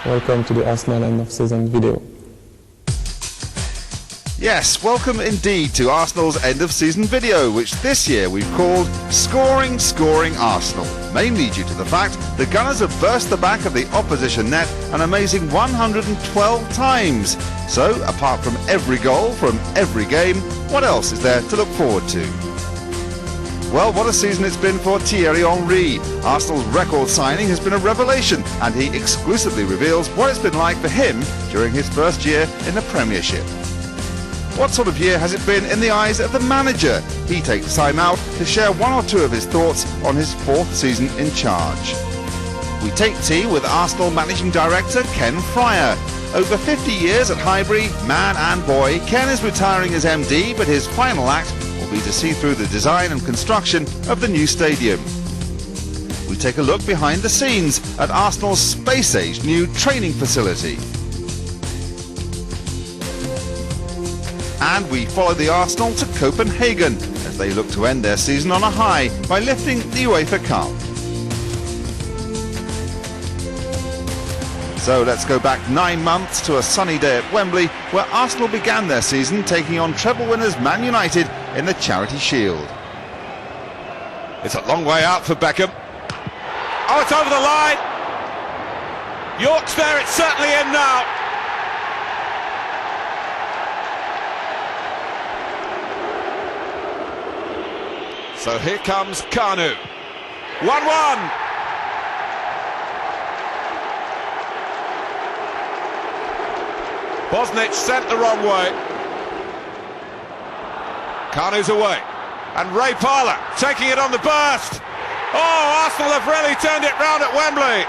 Welcome to the Arsenal end of season video. Yes, welcome indeed to Arsenal's end of season video, which this year we've called Scoring, Scoring Arsenal, mainly due to the fact the Gunners have burst the back of the opposition net an amazing 112 times. So, apart from every goal from every game, what else is there to look forward to? Well, what a season it's been for Thierry Henry. Arsenal's record signing has been a revelation, and he exclusively reveals what it's been like for him during his first year in the Premiership. What sort of year has it been in the eyes of the manager? He takes time out to share one or two of his thoughts on his fourth season in charge. We take tea with Arsenal Managing Director Ken Fryer. Over 50 years at Highbury, man and boy, Ken is retiring as MD, but his final act will be to see through the design and construction of the new stadium. We take a look behind the scenes at Arsenal's space-age new training facility. And we follow the Arsenal to Copenhagen as they look to end their season on a high by lifting the UEFA Cup. So let's go back 9 months to a sunny day at Wembley, where Arsenal began their season taking on treble winners Man United in the Charity Shield. It's a long way out for Beckham. Oh, it's over the line. York's there, it's certainly in now. So here comes Kanu. 1-1. Bosnich sent the wrong way. Kanu's away. And Ray Parlour taking it on the burst. Oh, Arsenal have really turned it round at Wembley.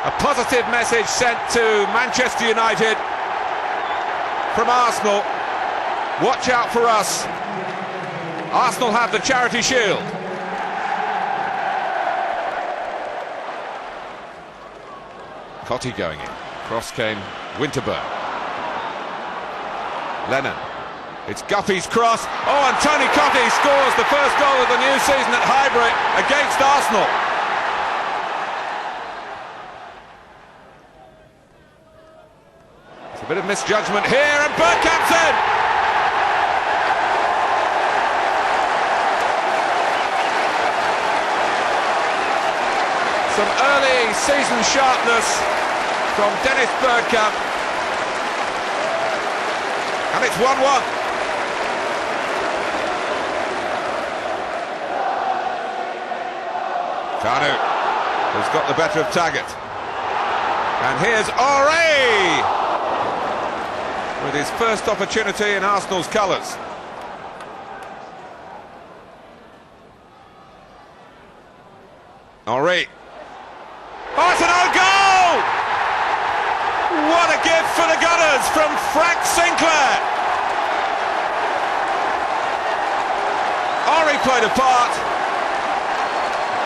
A positive message sent to Manchester United from Arsenal. Watch out for us. Arsenal have the Charity Shield. Cottee going in. Cross came Winterburn. Lennon. It's Guppy's cross. Oh, and Tony Cottee scores the first goal of the new season at Highbury against Arsenal. It's a bit of misjudgment here, and Bergkamp's in. Some early season sharpness from Dennis Bergkamp. And it's 1-1. Kanu has got the better of Taggart. And here's Arsène with his first opportunity in Arsenal's colours. Henry. Oh, it's an own goal! What a gift for the Gunners from Frank Sinclair. Henry played a part,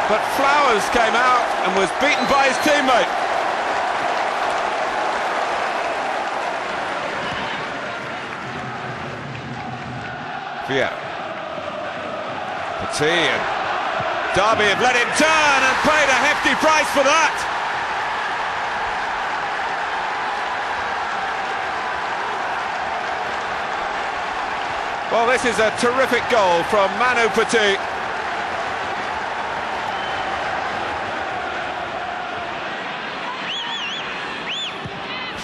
but Flowers came out and was beaten by his teammate. Vieira. Petit and Derby have let him turn and paid a hefty price for that. Well, this is a terrific goal from Manu Petit.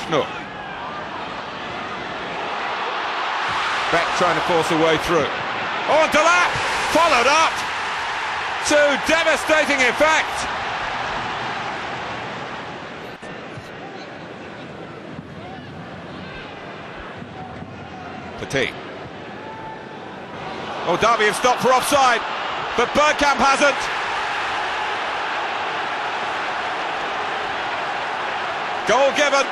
Schnook. Beck trying to force a way through. Oh, and Delap followed up to devastating effect. Petit. Oh, Derby have stopped for offside, but Bergkamp hasn't. Goal given.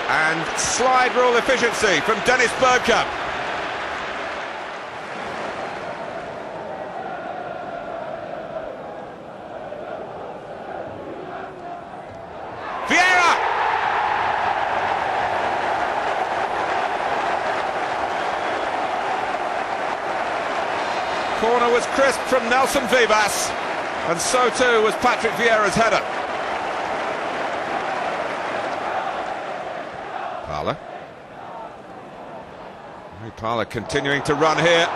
And slide rule efficiency from Dennis Bergkamp. Vieira! Corner was crisp from Nelson Vivas. and so too was Patrick Vieira's header. Parler. Parler continuing to run here,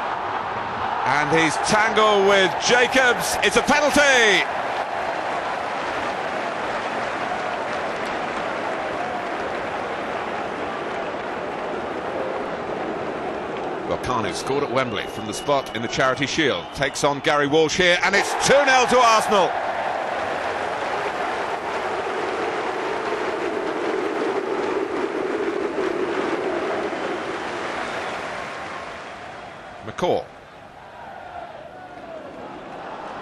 and he's tangled with Jacobs. It's a penalty. Well, Kanu scored at Wembley from the spot in the Charity Shield. Takes on Gary Walsh here, and it's 2-0 to Arsenal. McCall.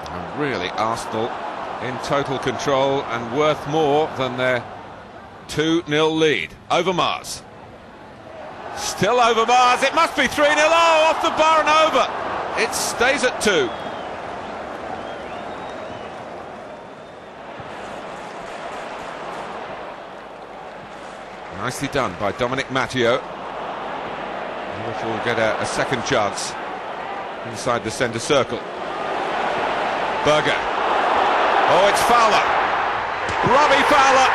And really, Arsenal in total control and worth more than their 2-0 lead. Overmars. Still Overmars. It must be 3-0. Oh, off the bar and over. It stays at 2. Nicely done by Dominic Matteo. Which will get a second chance inside the centre circle. Berger. Oh, it's Fowler. Robbie Fowler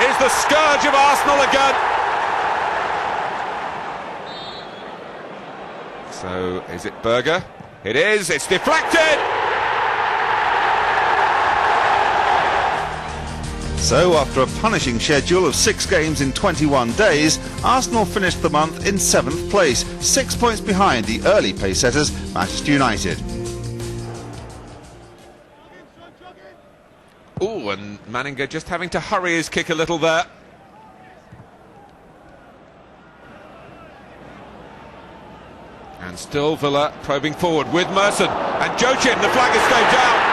is the scourge of Arsenal again. So, is it Berger? It is. It's deflected. So, after a punishing schedule of 6 games in 21 days, Arsenal finished the month in 7th place, 6 points behind the early pace-setters, Manchester United. Oh, and Manninger just having to hurry his kick a little there. And still Villa probing forward with Merson. And Jochin, the flag has stayed down.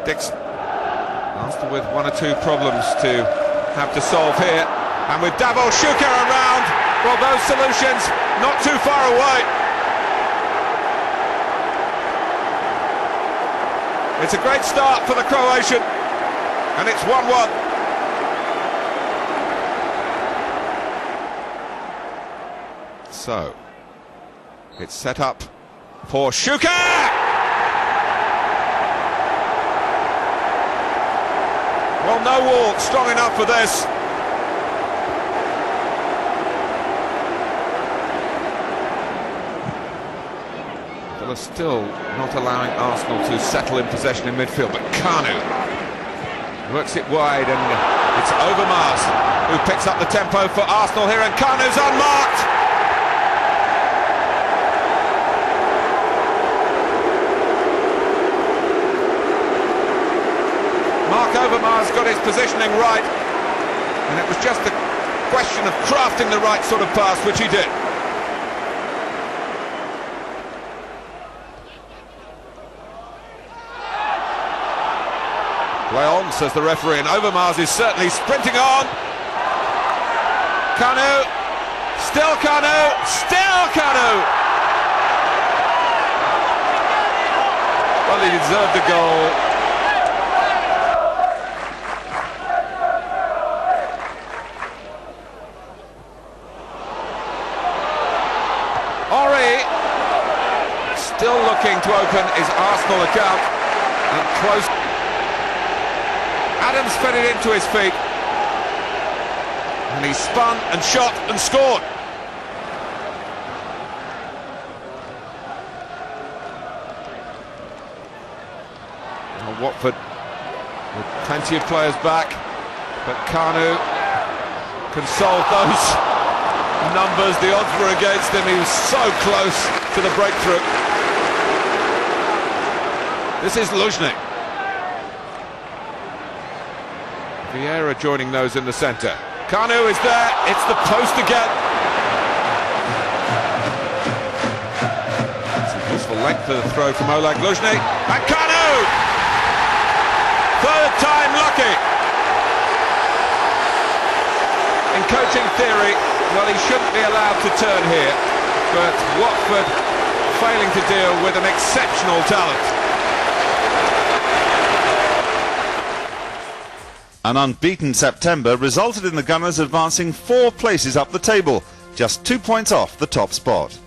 Dixon, Arsenal with 1 or 2 problems to have to solve here, and with Davor Shuka around, well, those solutions not too far away. It's a great start for the Croatian, and it's 1-1. So, it's set up for Shuka! Well, no wall strong enough for this. Villa still not allowing Arsenal to settle in possession in midfield, but Kanu works it wide, and it's Overmars who picks up the tempo for Arsenal here, and Kanu's unmarked. Mark Overmars got his positioning right, and it was just a question of crafting the right sort of pass, which he did. Play on, says the referee, and Overmars is certainly sprinting on. Kanu, still Kanu, still Kanu! Well, he deserved the goal. Still looking to open his Arsenal account, and close. Adams fed it into his feet, and he spun and shot and scored. Now Watford with plenty of players back, but Kanu can solve those numbers. The odds were against him. He was so close to the breakthrough. This is Luzhny. Vieira joining those in the centre. Kanu is there. It's the post again. It's a useful length for the throw from Oleg Luzhny. And Kanu! Third time lucky. In coaching theory, well, he shouldn't be allowed to turn here, but Watford failing to deal with an exceptional talent. An unbeaten September resulted in the Gunners advancing 4 places up the table. just 2 points off the top spot.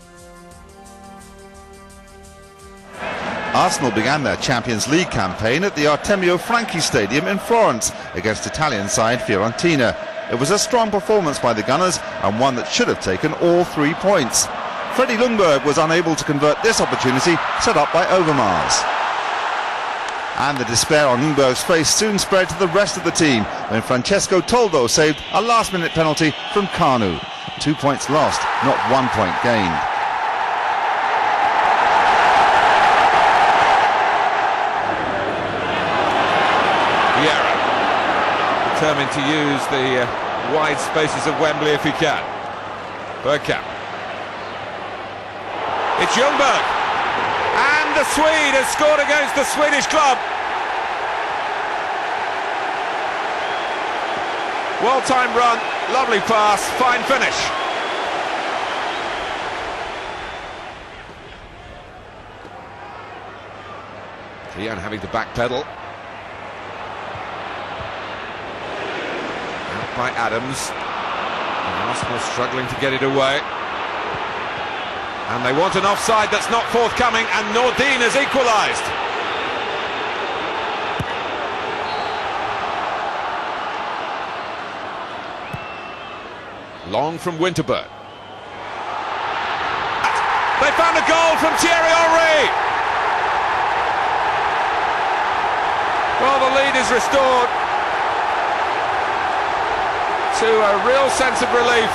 Arsenal began their Champions League campaign at the Artemio Franchi Stadium in Florence against Italian side Fiorentina. It was a strong performance by the Gunners and one that should have taken all 3 points. Freddie Ljungberg was unable to convert this opportunity set up by Overmars. And the despair on Ljungberg's face soon spread to the rest of the team when Francesco Toldo saved a last-minute penalty from Kanu. 2 points lost, not 1 point gained. Determined to use the wide spaces of Wembley if he can. Bergkamp. It's Ljungberg. And the Swede has scored against the Swedish club. Well-timed run, lovely pass, fine finish. Kian having to backpedal. By Adams, and Arsenal struggling to get it away, and they want an offside that's not forthcoming, and Nordin has equalised. Long from Winterberg. They found a goal from Thierry Henry. Well, the lead is restored to a real sense of relief.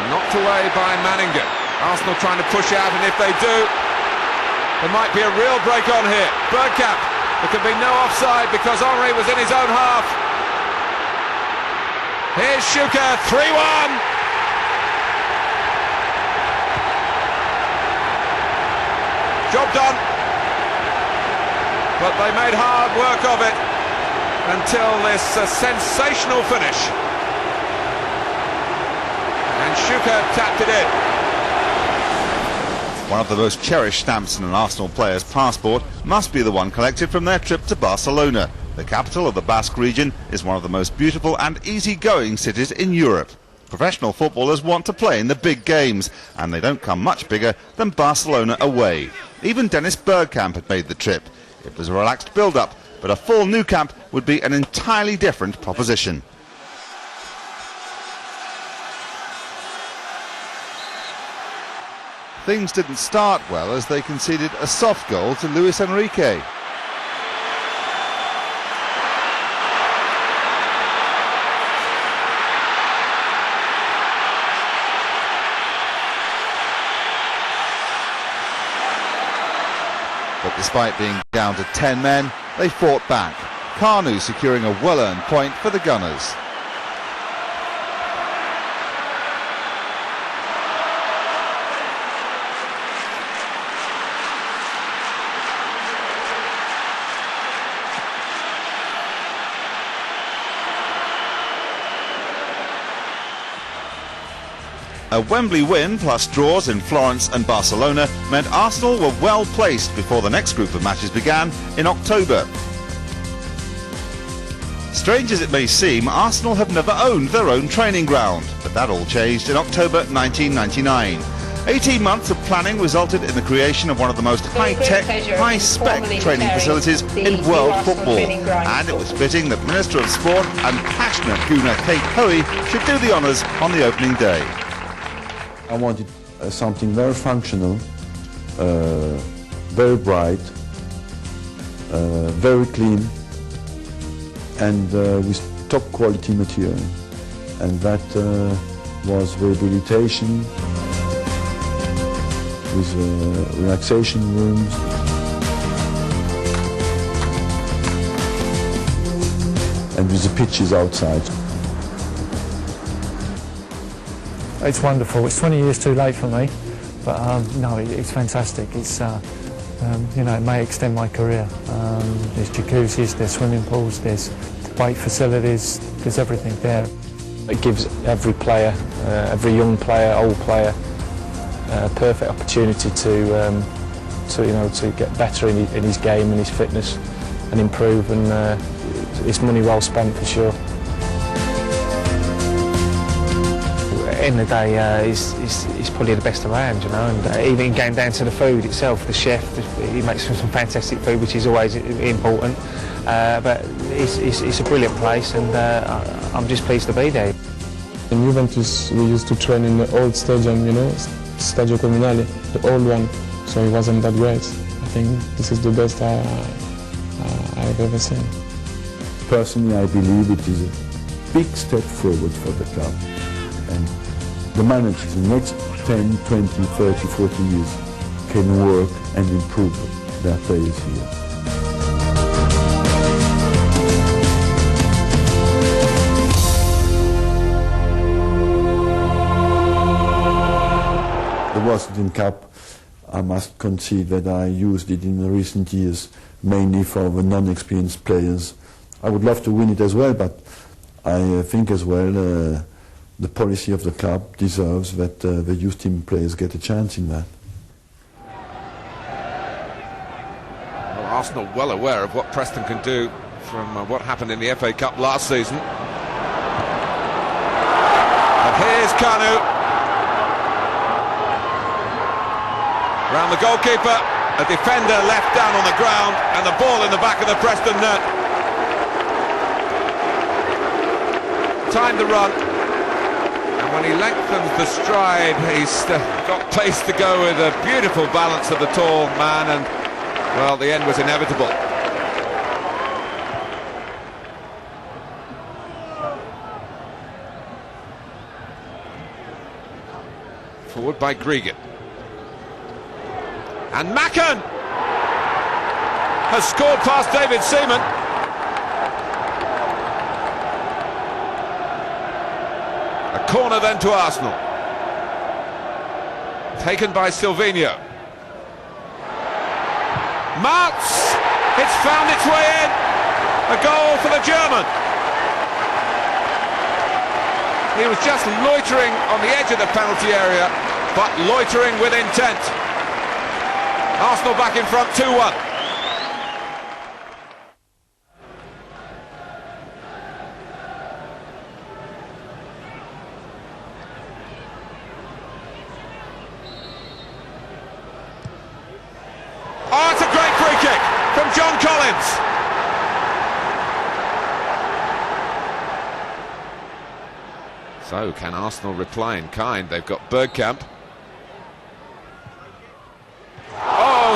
Knocked away by Manninger. Arsenal trying to push out, and if they do, there might be a real break on here. Bergkamp, there could be no offside because Henry was in his own half. Here's Schuker, 3-1. Job done. But they made hard work of it until this sensational finish. And Schuker tapped it in. One of the most cherished stamps in an Arsenal player's passport must be the one collected from their trip to Barcelona. The capital of the Basque region is one of the most beautiful and easy-going cities in Europe. Professional footballers want to play in the big games, and they don't come much bigger than Barcelona away. Even Dennis Bergkamp had made the trip. It was a relaxed build-up, but a full Nou Camp would be an entirely different proposition. Things didn't start well as they conceded a soft goal to Luis Enrique. But despite being down to 10 men, they fought back. Kanu securing a well-earned point for the Gunners. A Wembley win plus draws in Florence and Barcelona meant Arsenal were well placed before the next group of matches began in October. Strange as it may seem, Arsenal have never owned their own training ground, but that all changed in October 1999. 18 months of planning resulted in the creation of one of the most high-tech, high-spec training facilities in world football, and it was fitting that Minister of Sport and passionate gooner Kate Hoey should do the honours on the opening day. I wanted something very functional, very bright, very clean, and with top quality material. And that was rehabilitation, with relaxation rooms. And with the pitches outside. It's wonderful. It's 20 years too late for me, but no, it's fantastic. It's you know, it may extend my career. There's jacuzzis, there's swimming pools, there's weight facilities, there's everything there. It gives every player, every young player, old player, a perfect opportunity to you know, to get better in his game and his fitness and improve, and it's money well spent for sure. end of the day, he's probably the best around, you know. And even going down to the food itself, the chef, he makes some fantastic food, which is always important. But it's a brilliant place, and I'm just pleased to be there. In Juventus, we used to train in the old stadium, you know, Stadio Comunale, the old one. So it wasn't that great. I think this is the best I've ever seen. Personally, I believe it is a big step forward for the club. And the managers in the next 10, 20, 30, 40 years can work and improve their players here. The Washington Cup, I must concede that I used it in the recent years mainly for the non-experienced players. I would love to win it as well, but I think as well the policy of the club deserves that the youth team players get a chance in that. Well, Arsenal well aware of what Preston can do from what happened in the FA Cup last season. And here's Kanu. Round the goalkeeper, a defender left down on the ground, and the ball in the back of the Preston net. Time to run, and when he lengthens the stride, he's got place to go with a beautiful balance of the tall man, and well, the end was inevitable. Forward by Gregan. And Macken has scored past David Seaman. A corner then to Arsenal. Taken by Silvinho. Mounts! It's found its way in. A goal for the German. He was just loitering on the edge of the penalty area, but loitering with intent. Arsenal back in front 2-1. Oh, it's a great free kick from John Collins. So can Arsenal reply in kind? They've got Bergkamp.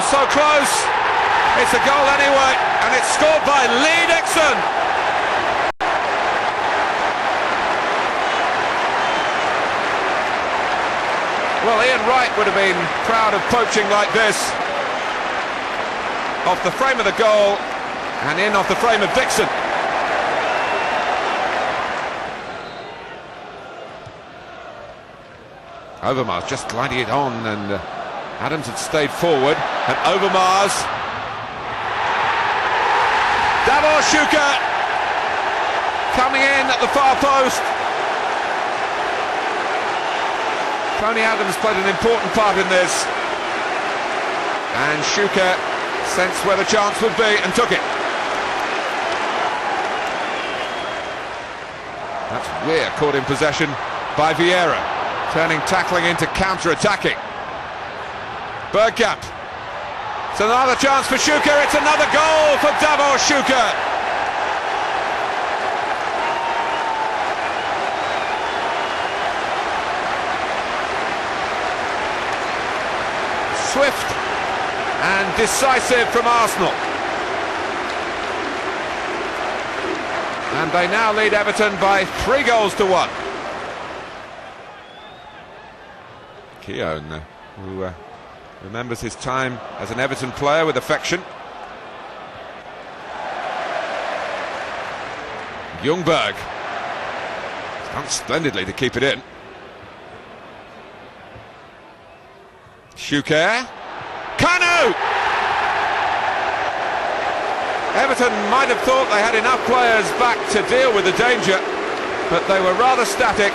So close, it's a goal anyway, and it's scored by Lee Dixon. Well, Ian Wright would have been proud of poaching like this. Off the frame of the goal, and in off the frame of Dixon. Overmars just gliding it on, and Adams had stayed forward, and Overmars. Davor Schuker coming in at the far post. Tony Adams played an important part in this, and Schuker sensed where the chance would be and took it. That's Weir caught in possession by Vieira, turning tackling into counter-attacking. Bergkamp. It's another chance for Schuker. It's another goal for Davor Schuker. Swift and decisive from Arsenal. And they now lead Everton by 3-1. Keown, who remembers his time as an Everton player with affection. Ljungberg has done splendidly to keep it in. Schuker. Kanu! Everton might have thought they had enough players back to deal with the danger, but they were rather static.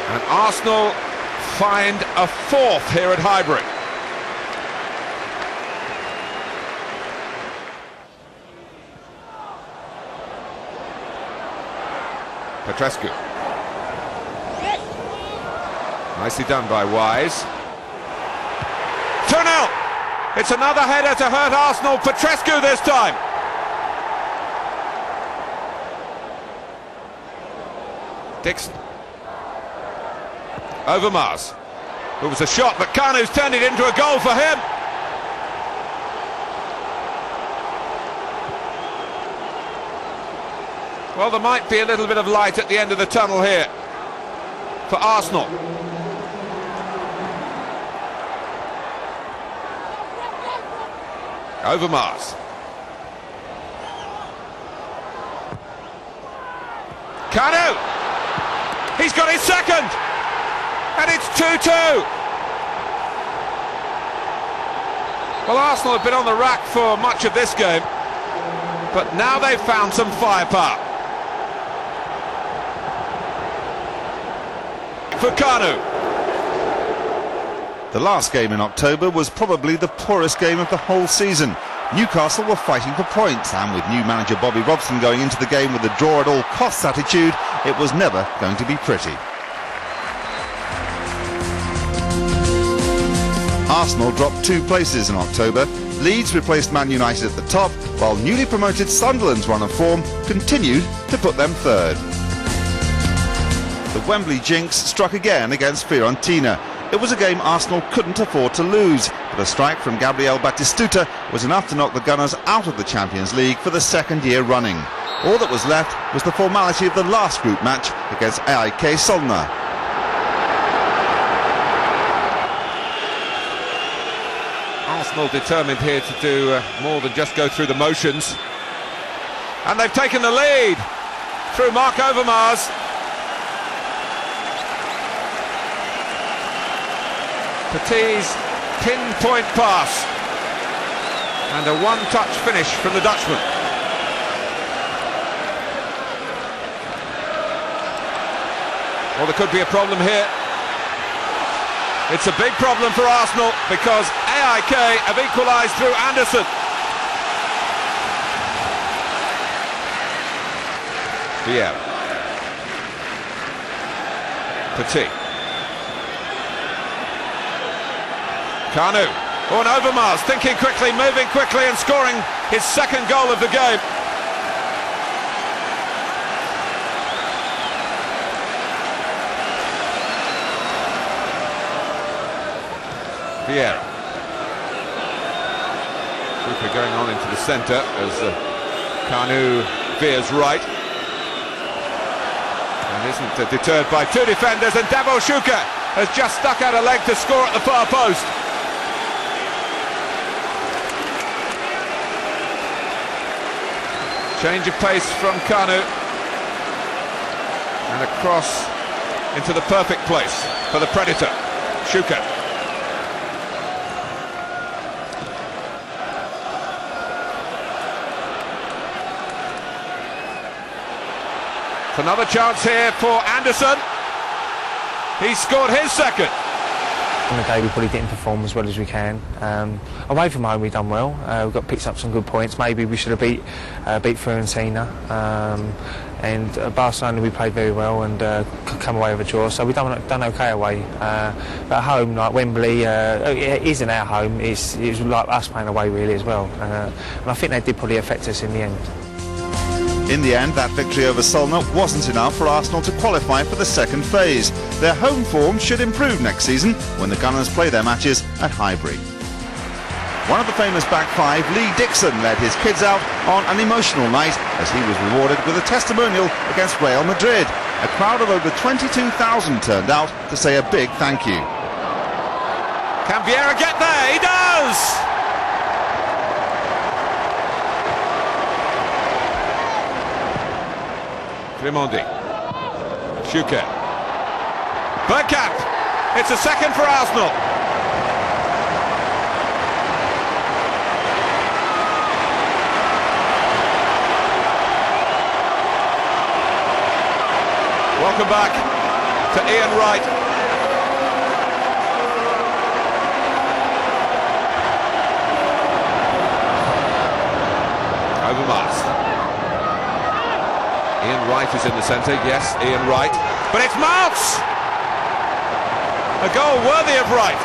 And Arsenal find a fourth here at Highbury. Petrescu. Nicely done by Wise. 2-0. It's another header to hurt Arsenal. Petrescu this time. Dixon. Overmars. It was a shot, but Kanu's turned it into a goal for him. Well, there might be a little bit of light at the end of the tunnel here for Arsenal. Overmars. Kanu! He's got his second! And it's 2-2! Well, Arsenal have been on the rack for much of this game, but now they've found some firepower. For Kanu. The last game in October was probably the poorest game of the whole season. Newcastle were fighting for points, and with new manager Bobby Robson going into the game with a draw at all costs attitude, it was never going to be pretty. Arsenal dropped 2 places in October. Leeds replaced Man United at the top, while newly promoted Sunderland's run of form continued to put them third. The Wembley jinx struck again against Fiorentina. It was a game Arsenal couldn't afford to lose, but a strike from Gabriel Batistuta was enough to knock the Gunners out of the Champions League for the second year running. All that was left was the formality of the last group match against AIK Solna. Arsenal determined here to do more than just go through the motions. And they've taken the lead through Mark Overmars. Petit's pinpoint pass. And a one-touch finish from the Dutchman. Well, there could be a problem here. It's a big problem for Arsenal because AIK have equalised through Anderson. Vieira. Petit. Kanu. Oh, and Overmars thinking quickly, moving quickly and scoring his second goal of the game. Vieira. Cooper going on into the centre as Kanu veers right. And isn't deterred by 2 defenders, and Davo Shuka has just stuck out a leg to score at the far post. Change of pace from Kanu. And a cross into the perfect place for the Predator. Shuka. Another chance here for Anderson. He scored his second. On the day we probably didn't perform as well as we can. Away from home we've done well. We've picked up some good points. Maybe we should have beat Fiorentina. And Barcelona we played very well and come away with a draw. So we've done okay away. But at home, like Wembley, it isn't our home. It was like us playing away really as well. And I think that did probably affect us in the end. In the end, that victory over Solna wasn't enough for Arsenal to qualify for the second phase. Their home form should improve next season when the Gunners play their matches at Highbury. One of the famous back five, Lee Dixon, led his kids out on an emotional night as he was rewarded with a testimonial against Real Madrid. A crowd of over 22,000 turned out to say a big thank you. Can Vieira get there? He does! Tremondi. Shuka. Bergkamp. It's a second for Arsenal. Welcome back to Ian Wright. Overmars. Ian Wright is in the centre, yes, Ian Wright. But it's Mounts! A goal worthy of right.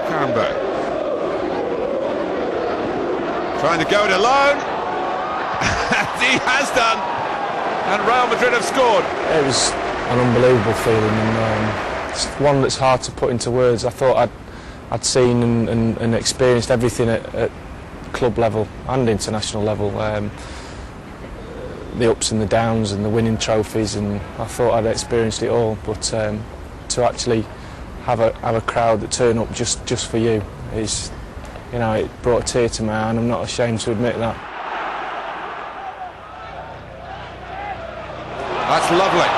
Karenberg. Trying to go it alone. He has done. And Real Madrid have scored. It was an unbelievable feeling, and it's one that's hard to put into words. I thought I'd seen and experienced everything at club level and international level. The ups and the downs and the winning trophies, and I thought I'd experienced it all. But to actually have a crowd that turn up just for you is, you know, it brought a tear to my eye, and I'm not ashamed to admit that. That's lovely.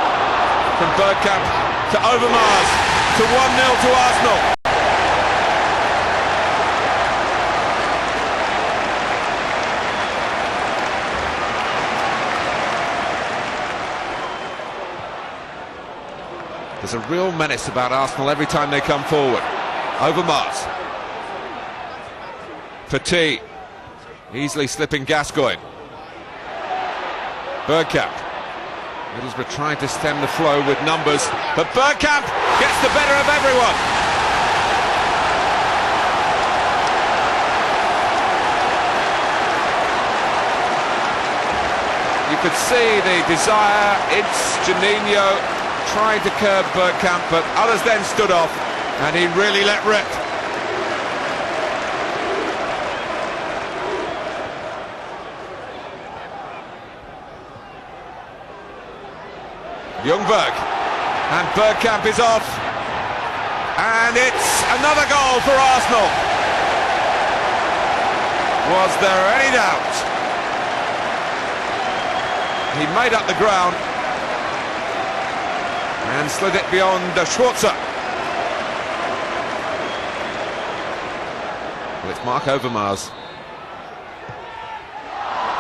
From Bergkamp to Overmars to 1-0 to Arsenal. There's a real menace about Arsenal every time they come forward. Overmars. Petit. Easily slipping Gascoigne. Bergkamp. Middlesbrough trying to stem the flow with numbers, but Bergkamp gets the better of everyone. You could see the desire. It's Janino trying to curb Bergkamp, but others then stood off, and he really let rip. Ljungberg, and Bergkamp is off, and it's another goal for Arsenal. Was there any doubt? He made up the ground and slid it beyond Schwarzer. Well, it's Mark Overmars.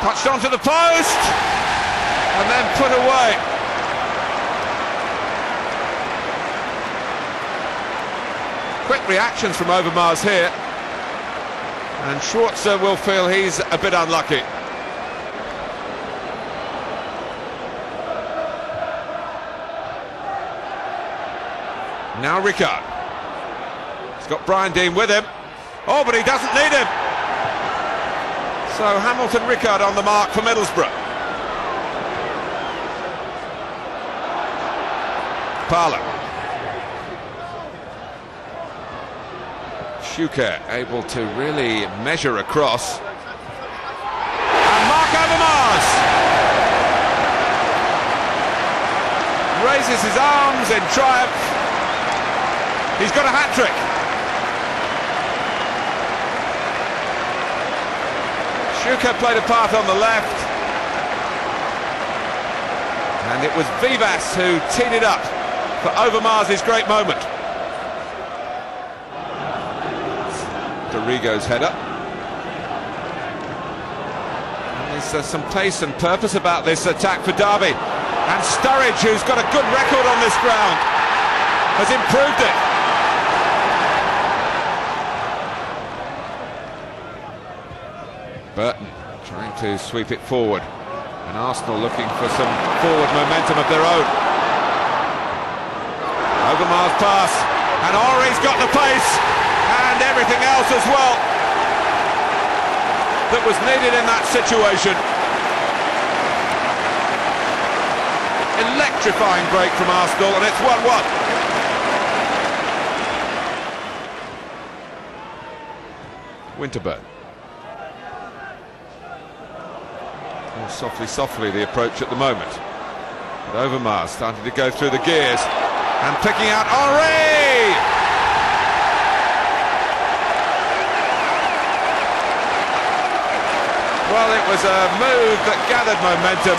Touched onto the post and then put away. Quick reactions from Overmars here, and Schwarzer will feel he's a bit unlucky. Now Ricard. He's got Brian Dean with him. Oh, but he doesn't need him. So Hamilton Ricard on the mark for Middlesbrough. Parlour. Schuker able to really measure across. And Mark Overmars raises his arms in triumph. He's got a hat-trick. Schuker played a part on the left, and it was Vivas who teed it up for Overmars' great moment. Dorigo's header. And there's some pace and purpose about this attack for Derby. And Sturridge, who's got a good record on this ground, has improved it. Burton trying to sweep it forward, and Arsenal looking for some forward momentum of their own. Overmars pass, and Henry's got the pace and everything else as well that was needed in that situation. Electrifying break from Arsenal, and it's 1-1. Winterburn. Softly the approach at the moment. But Overmars starting to go through the gears and picking out Henry! Well, it was a move that gathered momentum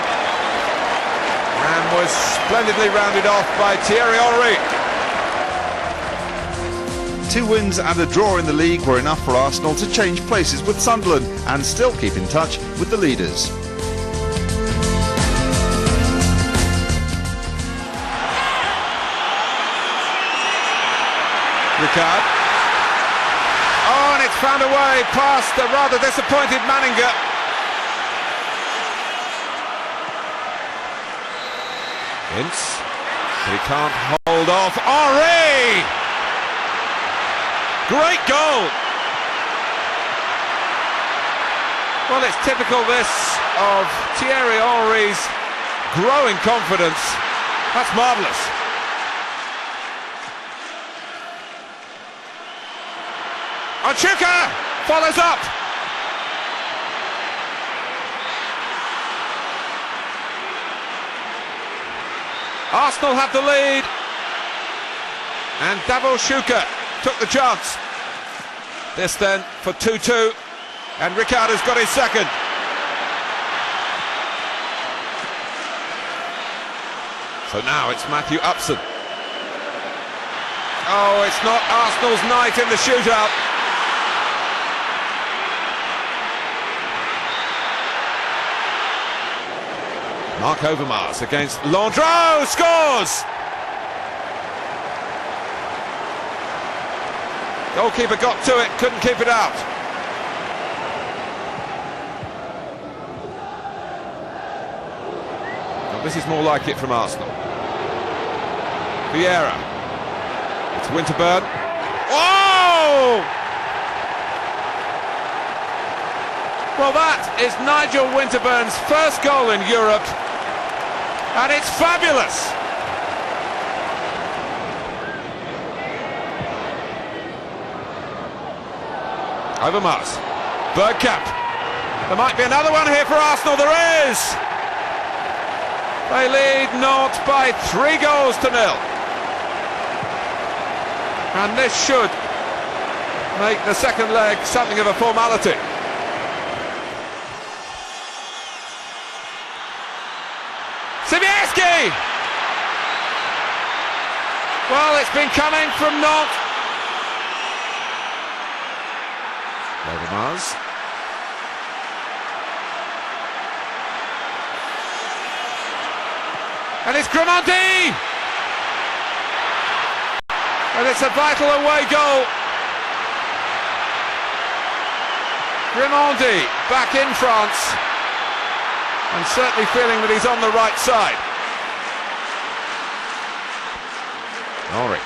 and was splendidly rounded off by Thierry Henry. 2 wins and a draw in the league were enough for Arsenal to change places with Sunderland and still keep in touch with the leaders. Ricard. Oh, and it's found a way past the rather disappointed Manninger. Ince, but he can't hold off Henry! Great goal! Well, it's typical this of Thierry Henry's growing confidence. That's marvellous. Ochuka follows up. Arsenal have the lead, and Schuka took the chance. This then for 2-2, and Ricardo's got his second. So now it's Matthew Upson. Oh, it's not Arsenal's night in the shootout. Mark Overmars against Landreau, scores! Goalkeeper got to it, couldn't keep it out. Well, this is more like it from Arsenal. Vieira. It's Winterburn. Oh! Well, that is Nigel Winterburn's first goal in Europe. And it's fabulous! Overmars. Bergkamp. There might be another one here for Arsenal. There is! They lead Nantes by 3-0. And this should make the second leg something of a formality. Sibierski! Well, it's been coming from Nantes. Overmars. And it's Grimaldi! And it's a vital away goal. Grimaldi back in France. And certainly feeling that he's on the right side. Henry.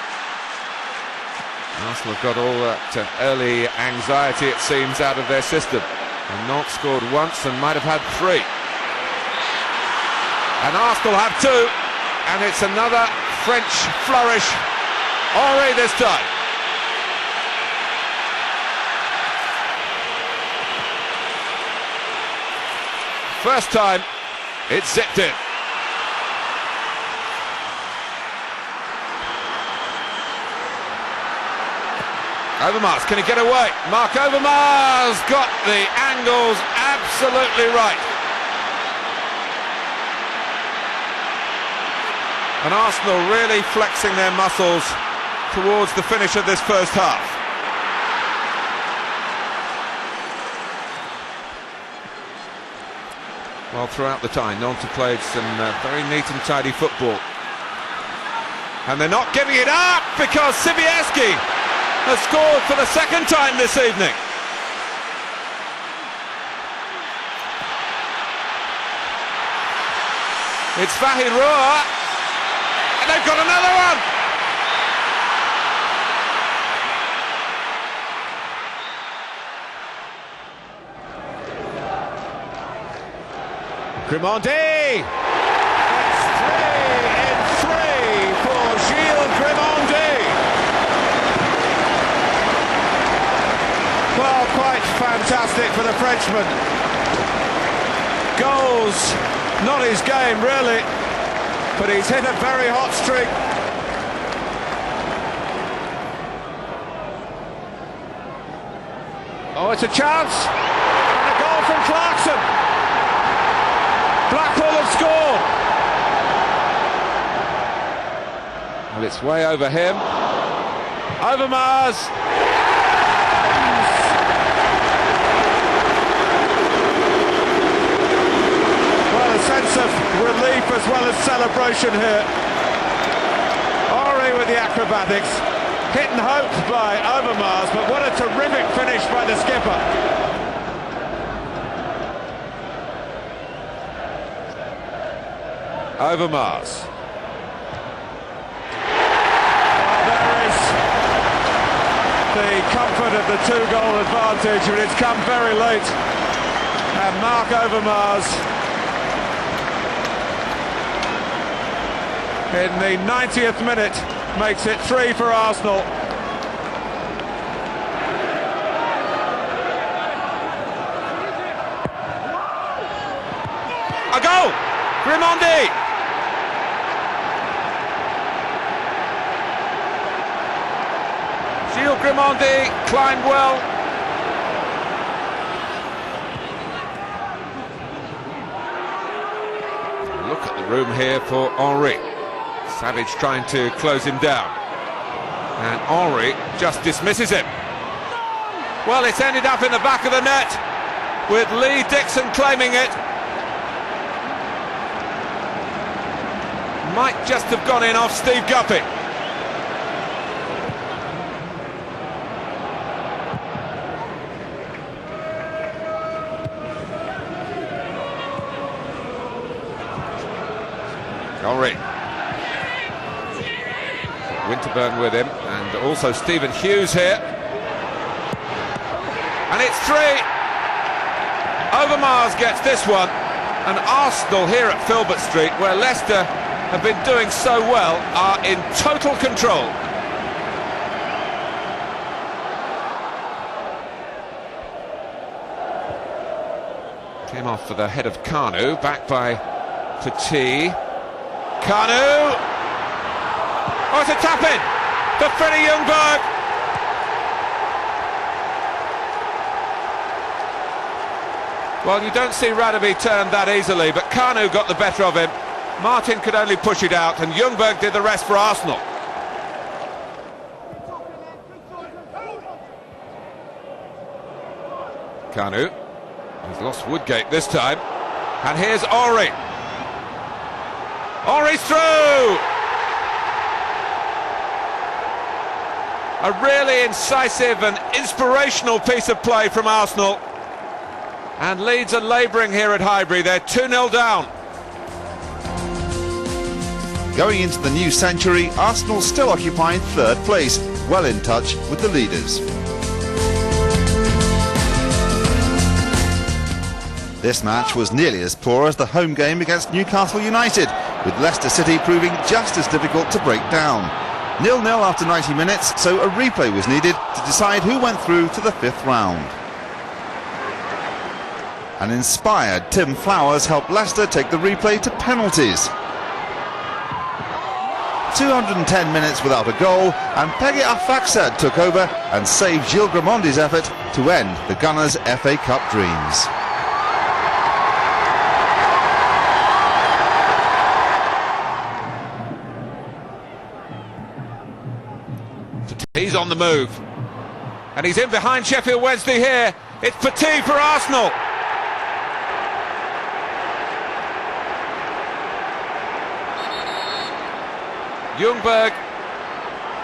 Arsenal have got all that early anxiety, it seems, out of their system. And Nantes scored once and might have had 3. And Arsenal have 2. And it's another French flourish. Henry this time. First time, it's zipped in. Overmars, can he get away? Mark Overmars got the angles absolutely right. And Arsenal really flexing their muscles towards the finish of this first half. Well, throughout the time, Nantes played some very neat and tidy football. And they're not giving it up because Sibierski has scored for the second time this evening. It's Fahid Roa, and they've got another one. Grimaldi! It's 3 in 3 for Gilles Grimaldi. Well, quite fantastic for the Frenchman. Goals, not his game really, but he's hit a very hot streak. Oh, it's a chance, and a goal from Clarkson. Blackpool have scored. Well, it's way over him. Overmars. Well, a sense of relief as well as celebration here. Henry with the acrobatics. Hit and hoped by Overmars, but what a terrific finish by the skipper. Overmars. comfort of the 2-goal advantage, but it's come very late. And Mark Overmars, in the 90th minute, makes it 3 for Arsenal. A goal! Grimondi! Gilles Grimondi climbed well. Look at the room here for Henry. Savage trying to close him down. And Henry just dismisses him. Well, it's ended up in the back of the net with Lee Dixon claiming it. Might just have gone in off Steve Guppy. Henry. Winterburn with him, and also Stephen Hughes here. And it's 3. Overmars gets this one, and Arsenal here at Filbert Street, where Leicester have been doing so well, are in total control. Came off for the head of Kanu, back by Petit. Kanu! Oh, it's a tap-in for Freddie Ljungberg. Well, you don't see Radaby turn that easily, but Kanu got the better of him. Martin could only push it out, and Ljungberg did the rest for Arsenal. Kanu. He's lost Woodgate this time. And here's Henry. Henry's through! A really incisive and inspirational piece of play from Arsenal. And Leeds are labouring here at Highbury. They're 2-0 down. Going into the new century, Arsenal still occupying 3rd place, well in touch with the leaders. This match was nearly as poor as the home game against Newcastle United, with Leicester City proving just as difficult to break down. 0-0 after 90 minutes, so a replay was needed to decide who went through to the 5th round. An inspired Tim Flowers helped Leicester take the replay to penalties. 210 minutes without a goal, and Peggy Afaxad took over and saved Gilles Grimondi's effort to end the Gunners' FA Cup dreams. He's on the move, and he's in behind Sheffield Wednesday here. It's Petit for Arsenal. Ljungberg,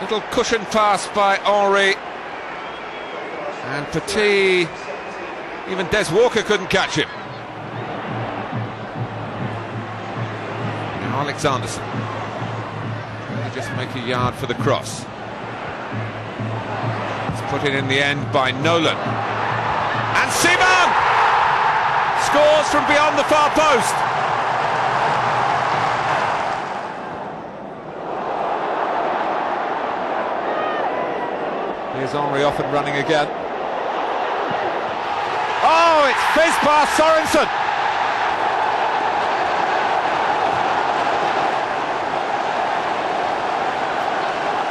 little cushion pass by Henry, and Petit, even Des Walker couldn't catch him. Now Alexanderson, they just make a yard for the cross. Put in the end by Nolan. And Simon scores from beyond the far post. Here's Henry off and running again. Oh, it's fizzed past Sorensen.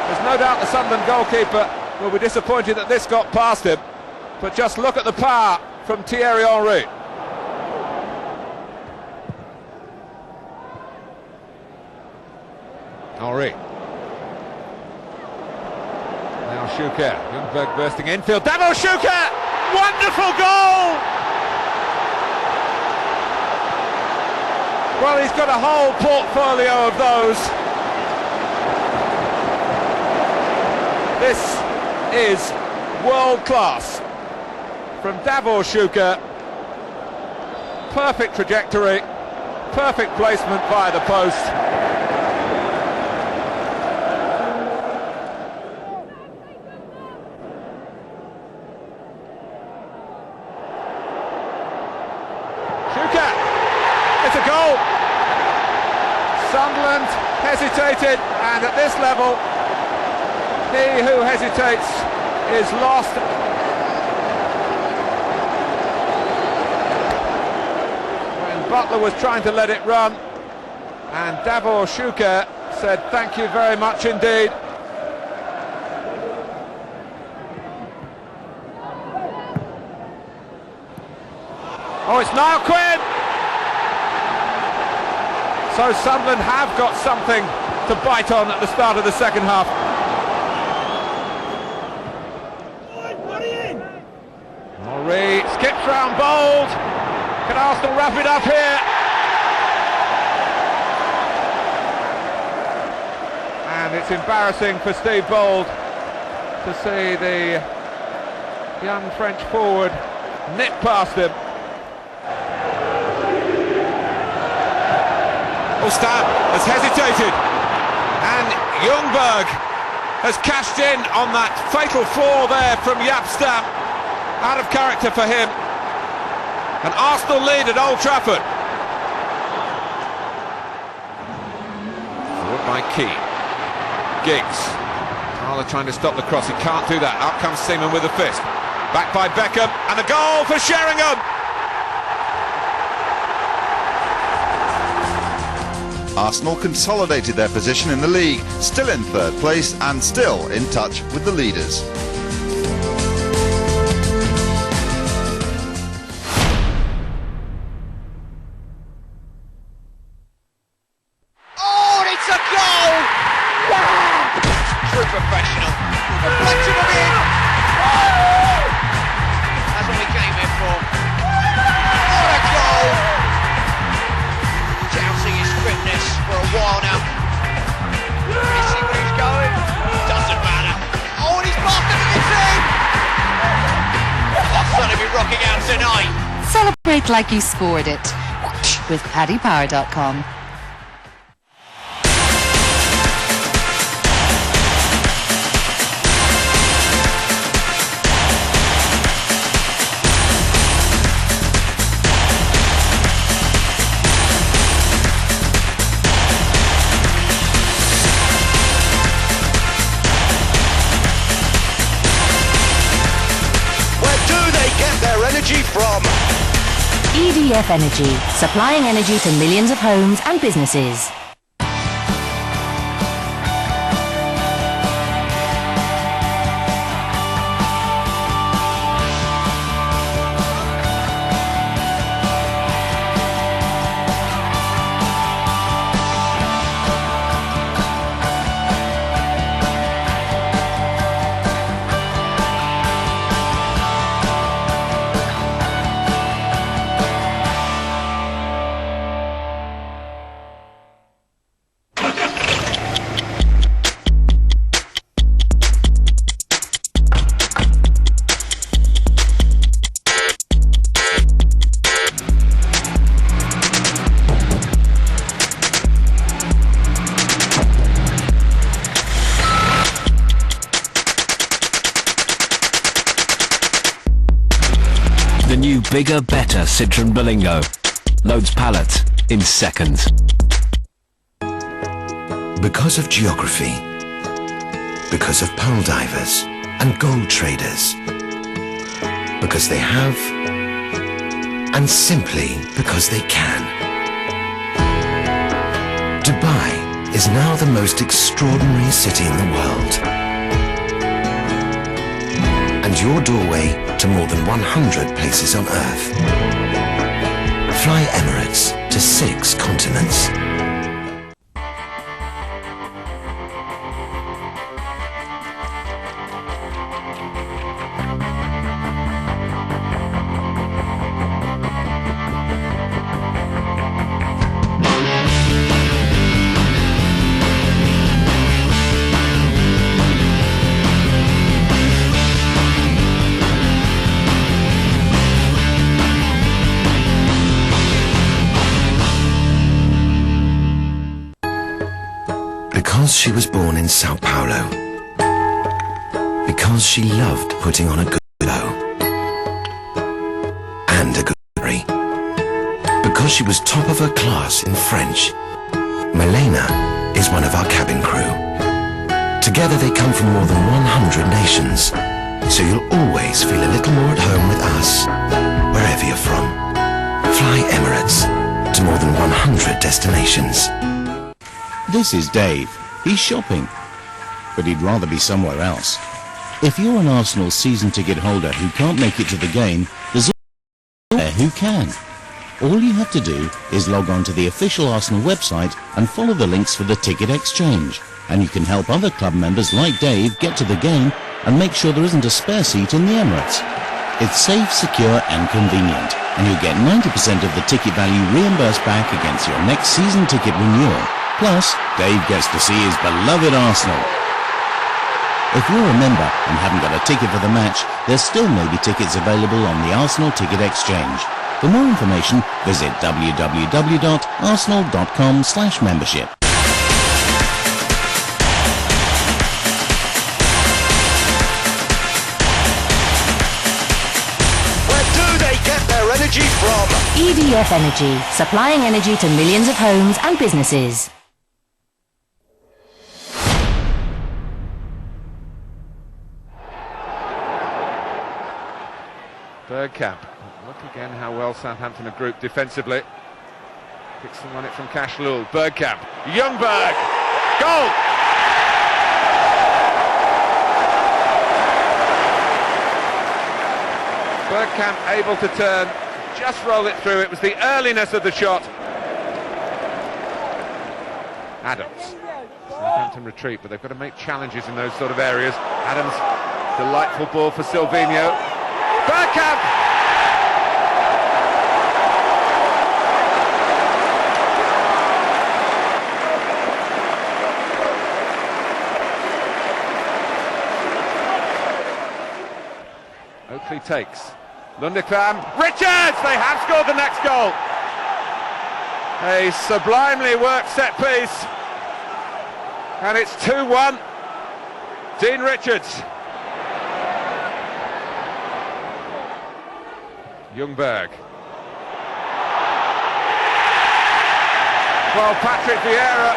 There's no doubt the Sunderland goalkeeper will be disappointed that this got past him, but just look at the power from Thierry Henry. Henry. Now Schuker. Ljungberg bursting infield. Davo Schuker! Wonderful goal! Well, he's got a whole portfolio of those. This is world class from Davor Schuker. Perfect trajectory, perfect placement by the post. it's a goal! Sunderland hesitated, and at this level, he who hesitates is lost. When Butler was trying to let it run, and Davor Shuker said thank you very much indeed. Oh, it's Niall Quinn! So Sunderland have got something to bite on at the start of the second half. Henry skips round Bold. Can Arsenal wrap it up here? And it's embarrassing for Steve Bold to see the young French forward nip past him. Stam has hesitated, and Ljungberg has cashed in on that fatal fall there from Jaap Stam. Out of character for him. An Arsenal lead at Old Trafford. Forward by Key. Giggs. Tyler trying to stop the cross, he can't do that. Out comes Seaman with a fist. Back by Beckham, and a goal for Sheringham. Arsenal consolidated their position in the league, still in third place and still in touch with the leaders. Oh, it's a goal! Wow! True professional. Reflection of it! That's what we came here for. What a goal! Doubting his fitness for a while now. Can you see where he's going? Doesn't matter. Oh, and he's passed it to the team! I'll certainly be rocking out tonight. Celebrate like you scored it with paddypower.com. From EDF Energy, supplying energy to millions of homes and businesses. The new bigger, better Citroën Berlingo loads pallet in seconds. Because of geography, because of pole divers and gold traders, because they have, and simply because they can. Dubai is now the most extraordinary city in the world. And your doorway to more than 100 places on Earth. Fly Emirates to 6 continents. Because she was born in Sao Paulo. Because she loved putting on a good show. And a good story. Because because she was top of her class in French. Milena is one of our cabin crew. Together they come from more than 100 nations, so you'll always feel a little more at home with us, wherever you're from. Fly Emirates to more than 100 destinations. This is Dave. He's shopping, but he'd rather be somewhere else. If you're an Arsenal season ticket holder who can't make it to the game, there's there who can. All you have to do is log on to the official Arsenal website and follow the links for the ticket exchange, and you can help other club members like Dave get to the game and make sure there isn't a spare seat in the Emirates. It's safe, secure and convenient, and you'll get 90% of the ticket value reimbursed back against your next season ticket renewal. Plus, Dave gets to see his beloved Arsenal. If you're a member and haven't got a ticket for the match, there still may be tickets available on the Arsenal Ticket Exchange. For more information, visit www.arsenal.com/membership. Where do they get their energy from? EDF Energy, supplying energy to millions of homes and businesses. Bergkamp. Look again how well Southampton are grouped defensively. Picks and run it from Kashlul. Bergkamp. Ljungberg. Goal! Bergkamp able to turn, just roll it through. It was the earliness of the shot. Adams. Southampton retreat, but they've got to make challenges in those sort of areas. Adams, delightful ball for Silvinho. Bergkamp! Oakley takes. Lundekvam. Richards! They have scored the next goal. A sublimely worked set piece. And it's 2-1. Dean Richards. Ljungberg. Well, Patrick Vieira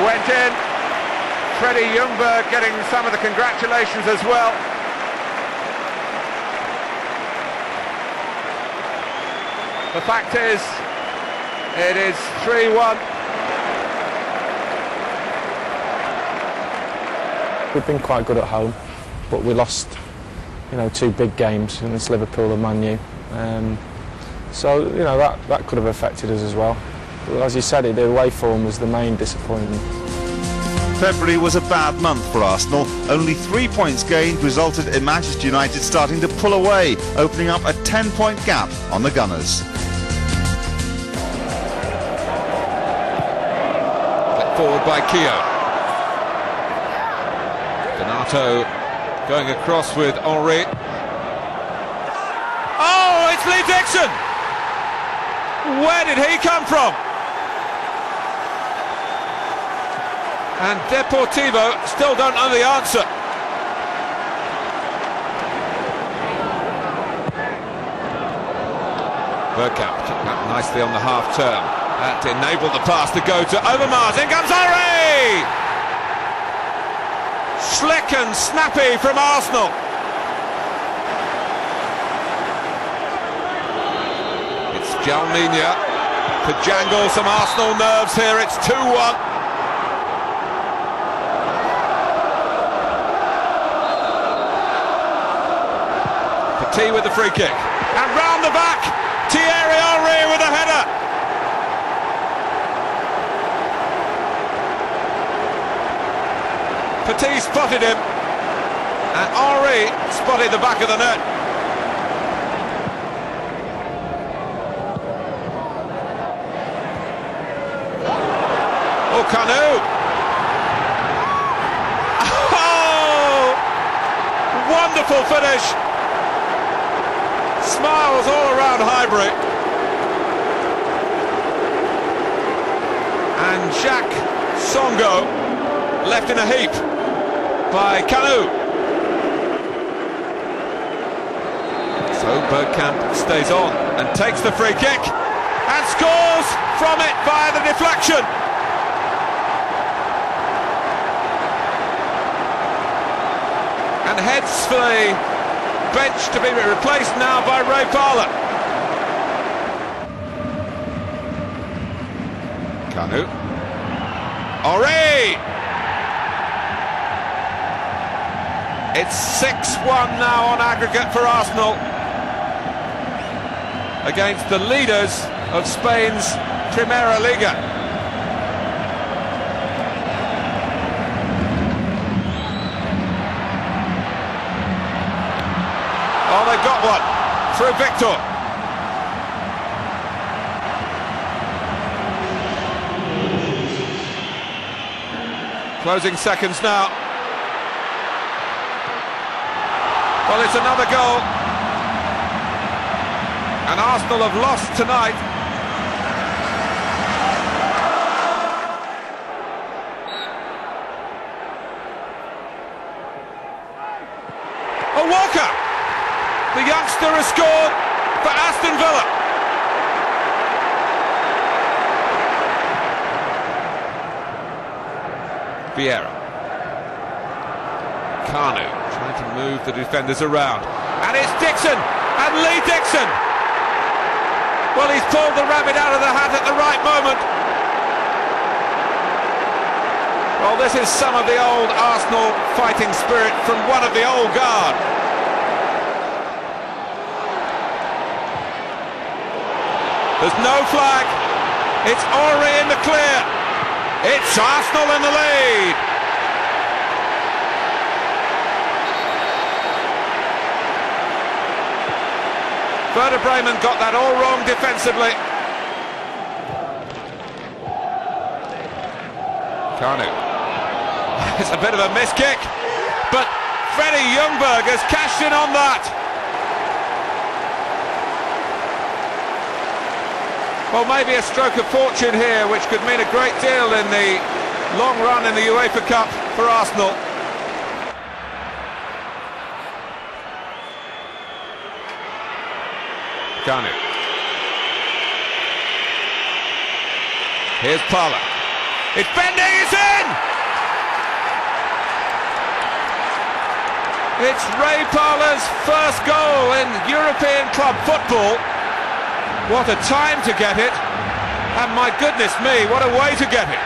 went in. Freddie Ljungberg getting some of the congratulations as well. The fact is, it is 3-1. We've been quite good at home, but we lost, two big games against Liverpool and Man U. So, that could have affected us as well. But as you said, the away form was the main disappointment. February was a bad month for Arsenal. Only 3 points gained resulted in Manchester United starting to pull away, opening up a 10-point gap on the Gunners. Flick forward by Keogh. Donato going across with Henry. Oh, it's Lee Dixon! Where did he come from? And Deportivo still don't know the answer. Bergkamp took that nicely on the half turn. That enabled the pass to go to Overmars. In comes Henry! Slick and snappy from Arsenal. It's Jalminia to jangle some Arsenal nerves here. It's 2-1. T with the free kick, and round the back, Thierry Henry with a header. Petit spotted him, and Henry spotted the back of the net. Oh, Kanu! Oh! Wonderful finish! Smiles all around Highbury. And Jacques Songo left in a heap by Kanu. So Bergkamp stays on and takes the free kick. and scores from it via the deflection. And heads for the bench to be replaced now by Ray Parlour. Kanu. Henry! It's 6-1 now on aggregate for Arsenal against the leaders of Spain's Primera Liga. Oh, they've got one through Victor. Closing seconds now. Well, it's another goal. And Arsenal have lost tonight. Oh, Walker! The youngster has scored for Aston Villa. Vieira. Kanu trying to move the defenders around. And it's Dixon! And Lee Dixon! Well, he's pulled the rabbit out of the hat at the right moment. Well, this is some of the old Arsenal fighting spirit from one of the old guard. There's no flag. It's Henry in the clear. It's Arsenal in the lead. Werder Bremen got that all wrong defensively. Kanu. It's a bit of a miss kick, but Freddie Ljungberg has cashed in on that. Well, maybe a stroke of fortune here, which could mean a great deal in the long run in the UEFA Cup for Arsenal. Kanu. Here's Parlour. It's bending, it's in! It's Ray Parlour's first goal in European club football. What a time to get it, and my goodness me, what a way to get it.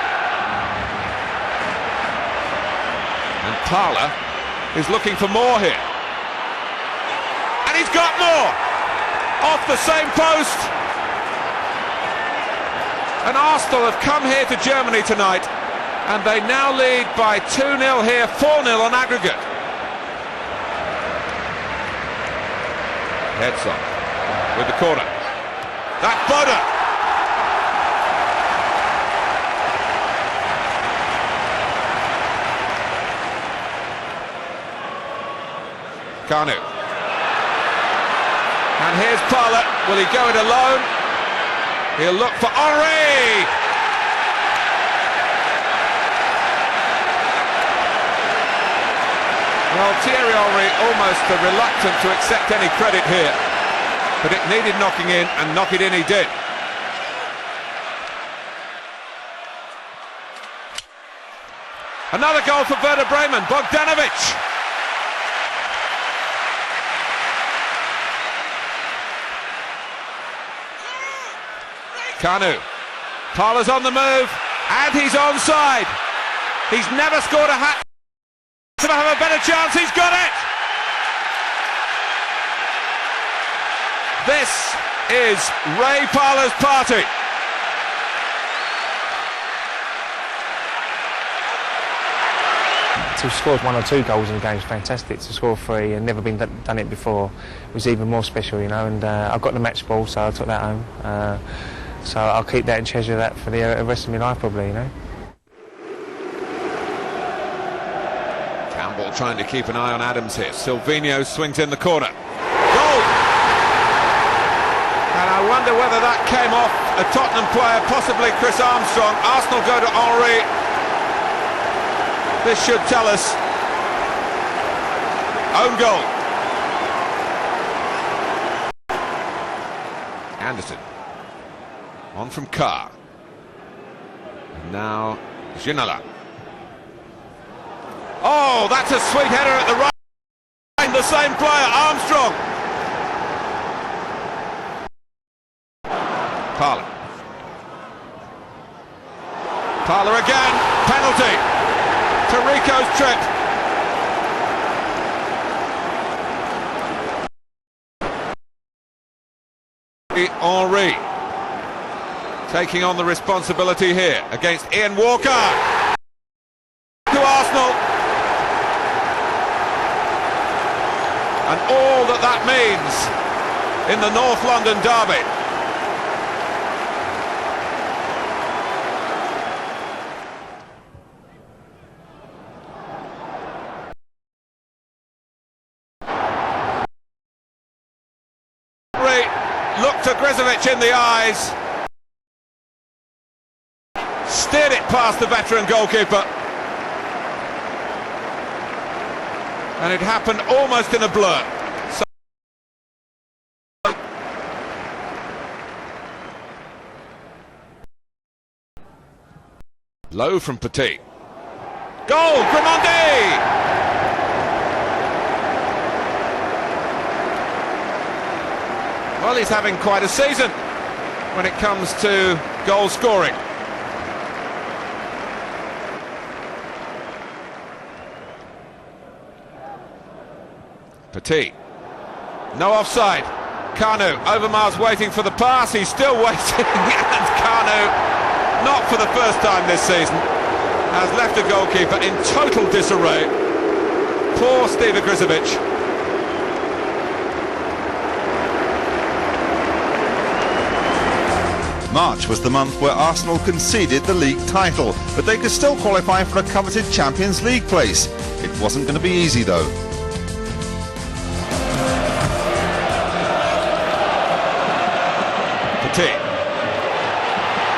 And Parlour is looking for more here. And he's got more! Off the same post. And Arsenal have come here to Germany tonight, and they now lead by 2-0 here, 4-0 on aggregate. Heads on with the corner. That Boda. Kanu. And here's Parlour. Will he go it alone? He'll look for Henry. Well, Thierry Henry almost reluctant to accept any credit here, but it needed knocking in, and knock it in he did. Another goal for Werder Bremen, Bogdanovic. Kanu. Parlour's on the move, and he's onside. He's never scored a hat. To have a better chance, he's got it! This is Ray Parlour's party. To have scored 1 or 2 goals in a game is fantastic. To score 3 and never been done it before was even more special, you know. And I got the match ball, so I took that home. So I'll keep that and treasure that for the rest of my life, probably, you know. Campbell trying to keep an eye on Adams here. Silvino swings in the corner. Goal! And I wonder whether that came off a Tottenham player, possibly Chris Armstrong. Arsenal go to Henry. This should tell us. Own goal. Anderson. On from Carr. And now Ginola. Oh, that's a sweet header at the right. The same player, Armstrong. Parler again, penalty. Tarico's trip. Henry taking on the responsibility here against Ian Walker. To Arsenal. And all that means in the North London derby. Looked to Grizovic in the eyes, steered it past the veteran goalkeeper, and it happened almost in a blur. Low from Petit. Goal, Grimandi! Well, he's having quite a season when it comes to goal scoring. Petit. No offside. Kanu. Overmars waiting for the pass. He's still waiting. And Kanu, not for the first time this season, has left the goalkeeper in total disarray. Poor Steve Grizovic. March was the month where Arsenal conceded the league title, but they could still qualify for a coveted Champions League place. It wasn't going to be easy though. Petit.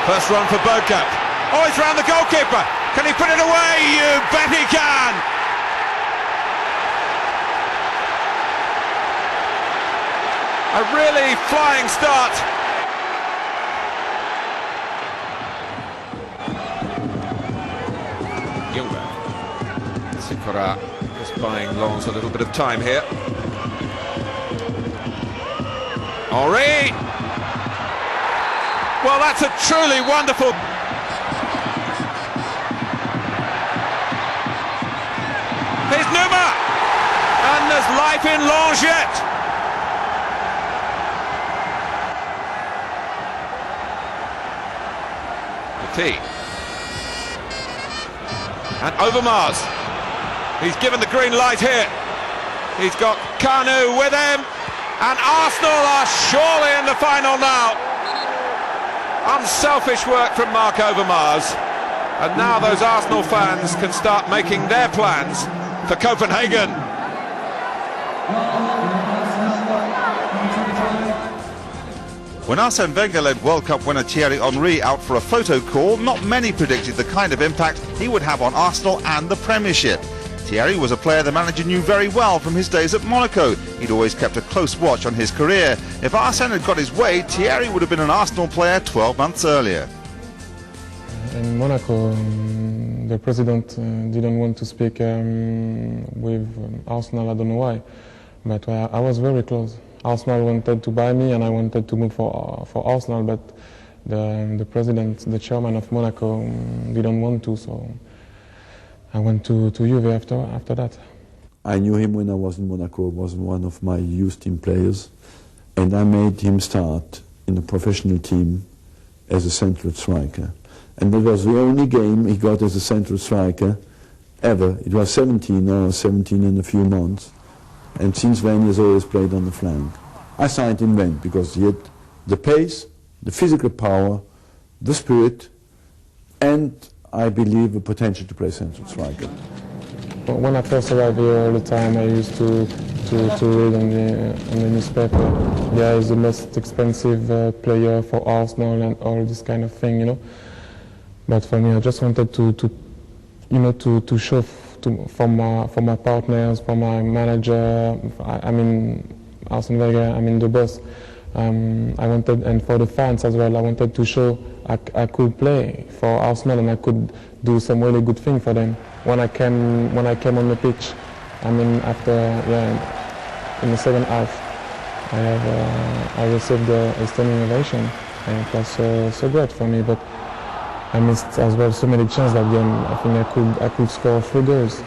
First run for Bergkamp. Oh, he's round the goalkeeper. Can he put it away? You bet he can. A really flying start. Sikora just buying Lens a little bit of time here. Henry! Well, that's a truly wonderful... Here's Numa! And there's life in Lens yet. Petit. And Overmars. He's given the green light here. He's got Kanu with him. And Arsenal are surely in the final now. Unselfish work from Mark Overmars. And now those Arsenal fans can start making their plans for Copenhagen. When Arsène Wenger led World Cup winner Thierry Henry out for a photo call, not many predicted the kind of impact he would have on Arsenal and the Premiership. Thierry was a player the manager knew very well from his days at Monaco. He'd always kept a close watch on his career. If Arsène had got his way, Thierry would have been an Arsenal player 12 months earlier. In Monaco, the president didn't want to speak with Arsenal, I don't know why, but I was very close. Arsenal wanted to buy me and I wanted to move for Arsenal, but the president, the chairman of Monaco didn't want to, so I went to Juve after that. I knew him when I was in Monaco, was one of my youth team players, and I made him start in a professional team as a central striker. And that was the only game he got as a central striker ever. It was 17 and a few months. And since then he has always played on the flank. I signed him then because he had the pace, the physical power, the spirit, and I believe the potential to play central striker. When I first arrived here all the time, I used to read on the newspaper, yeah, he's the most expensive player for Arsenal and all this kind of thing, you know. But for me, I just wanted to show for my partners, for my manager, I mean Arsène Wenger, I mean the boss, I wanted, and for the fans as well, I wanted to show I could play for Arsenal and I could do some really good thing for them. When I came on the pitch, I mean after in the second half, I received a standing ovation, and it was so great for me. But I missed as well so many chances that game. I think I could score 3 goals.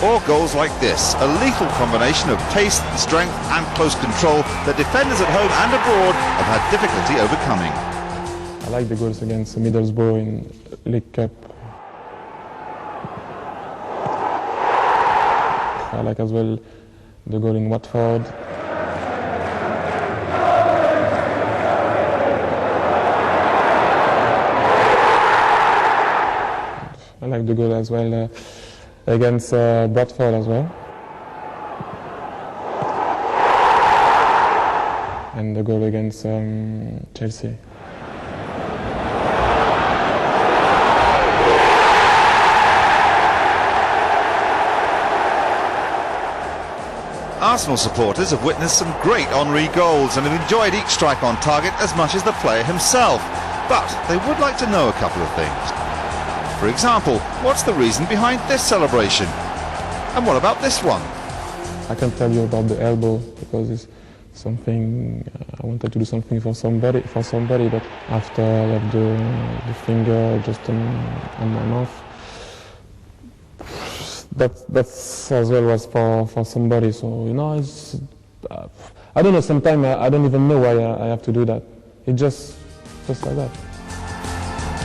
4 goals like this, a lethal combination of pace, strength and close control that defenders at home and abroad have had difficulty overcoming. I like the goals against Middlesbrough in League Cup. I like as well the goal in Watford. I like the goal as well against Bradford as well. And the goal against Chelsea. Arsenal supporters have witnessed some great Henry goals and have enjoyed each strike on target as much as the player himself. But they would like to know a couple of things. For example, what's the reason behind this celebration? And what about this one? I can tell you about the elbow because it's something I wanted to do something for somebody, but after I left the finger just on my mouth, that's as well was for somebody. So it's I don't know. Sometimes I don't even know why I have to do that. It's just like that.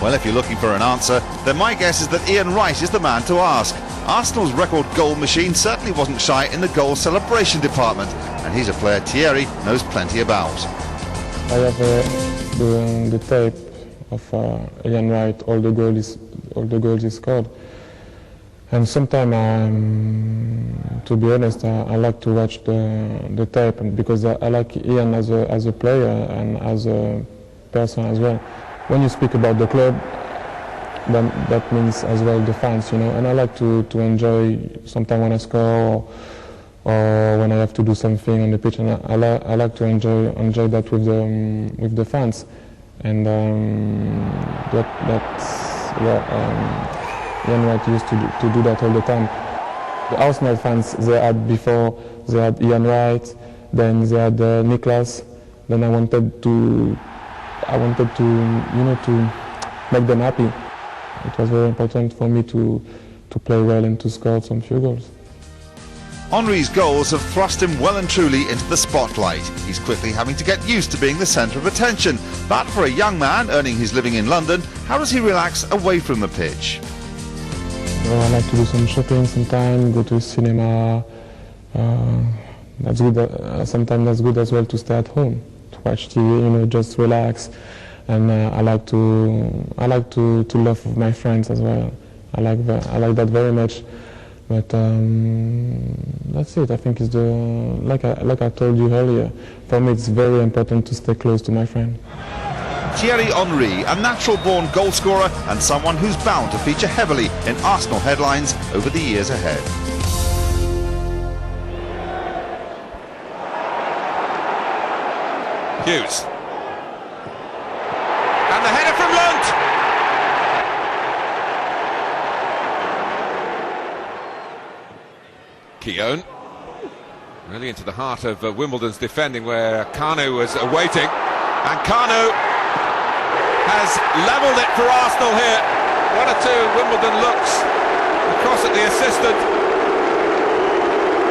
Well, if you're looking for an answer, then my guess is that Ian Wright is the man to ask. Arsenal's record goal machine certainly wasn't shy in the goal celebration department, and he's a player Thierry knows plenty about. I have the tape of Ian Wright, all the goals he scored. And sometimes, to be honest, I like to watch the tape because I like Ian as a player and as a person as well. When you speak about the club, then that means as well the fans, And I like to enjoy sometimes when I score or when I have to do something on the pitch, and I like to enjoy that with the fans, and Ian Wright used to do that all the time. The Arsenal fans they had Ian Wright, then they had Niklas. Then I wanted to make them happy. It was very important for me to play well and to score some few goals. Henry's goals have thrust him well and truly into the spotlight. He's quickly having to get used to being the centre of attention. But for a young man earning his living in London, how does he relax away from the pitch? I like to do some shopping sometimes, go to the cinema. That's good. Sometimes that's good as well to stay at home, to watch TV, just relax. And I like to love with my friends as well. I like that very much. But that's it. I think it's like I told you earlier. For me, it's very important to stay close to my friend. Thierry Henry, a natural-born goalscorer and someone who's bound to feature heavily in Arsenal headlines over the years ahead. Hughes. And the header from Lund. Keown. Really into the heart of Wimbledon's defending, where Kanu was awaiting. And Kanu has levelled it for Arsenal here. 1 or 2 Wimbledon looks across at the assistant,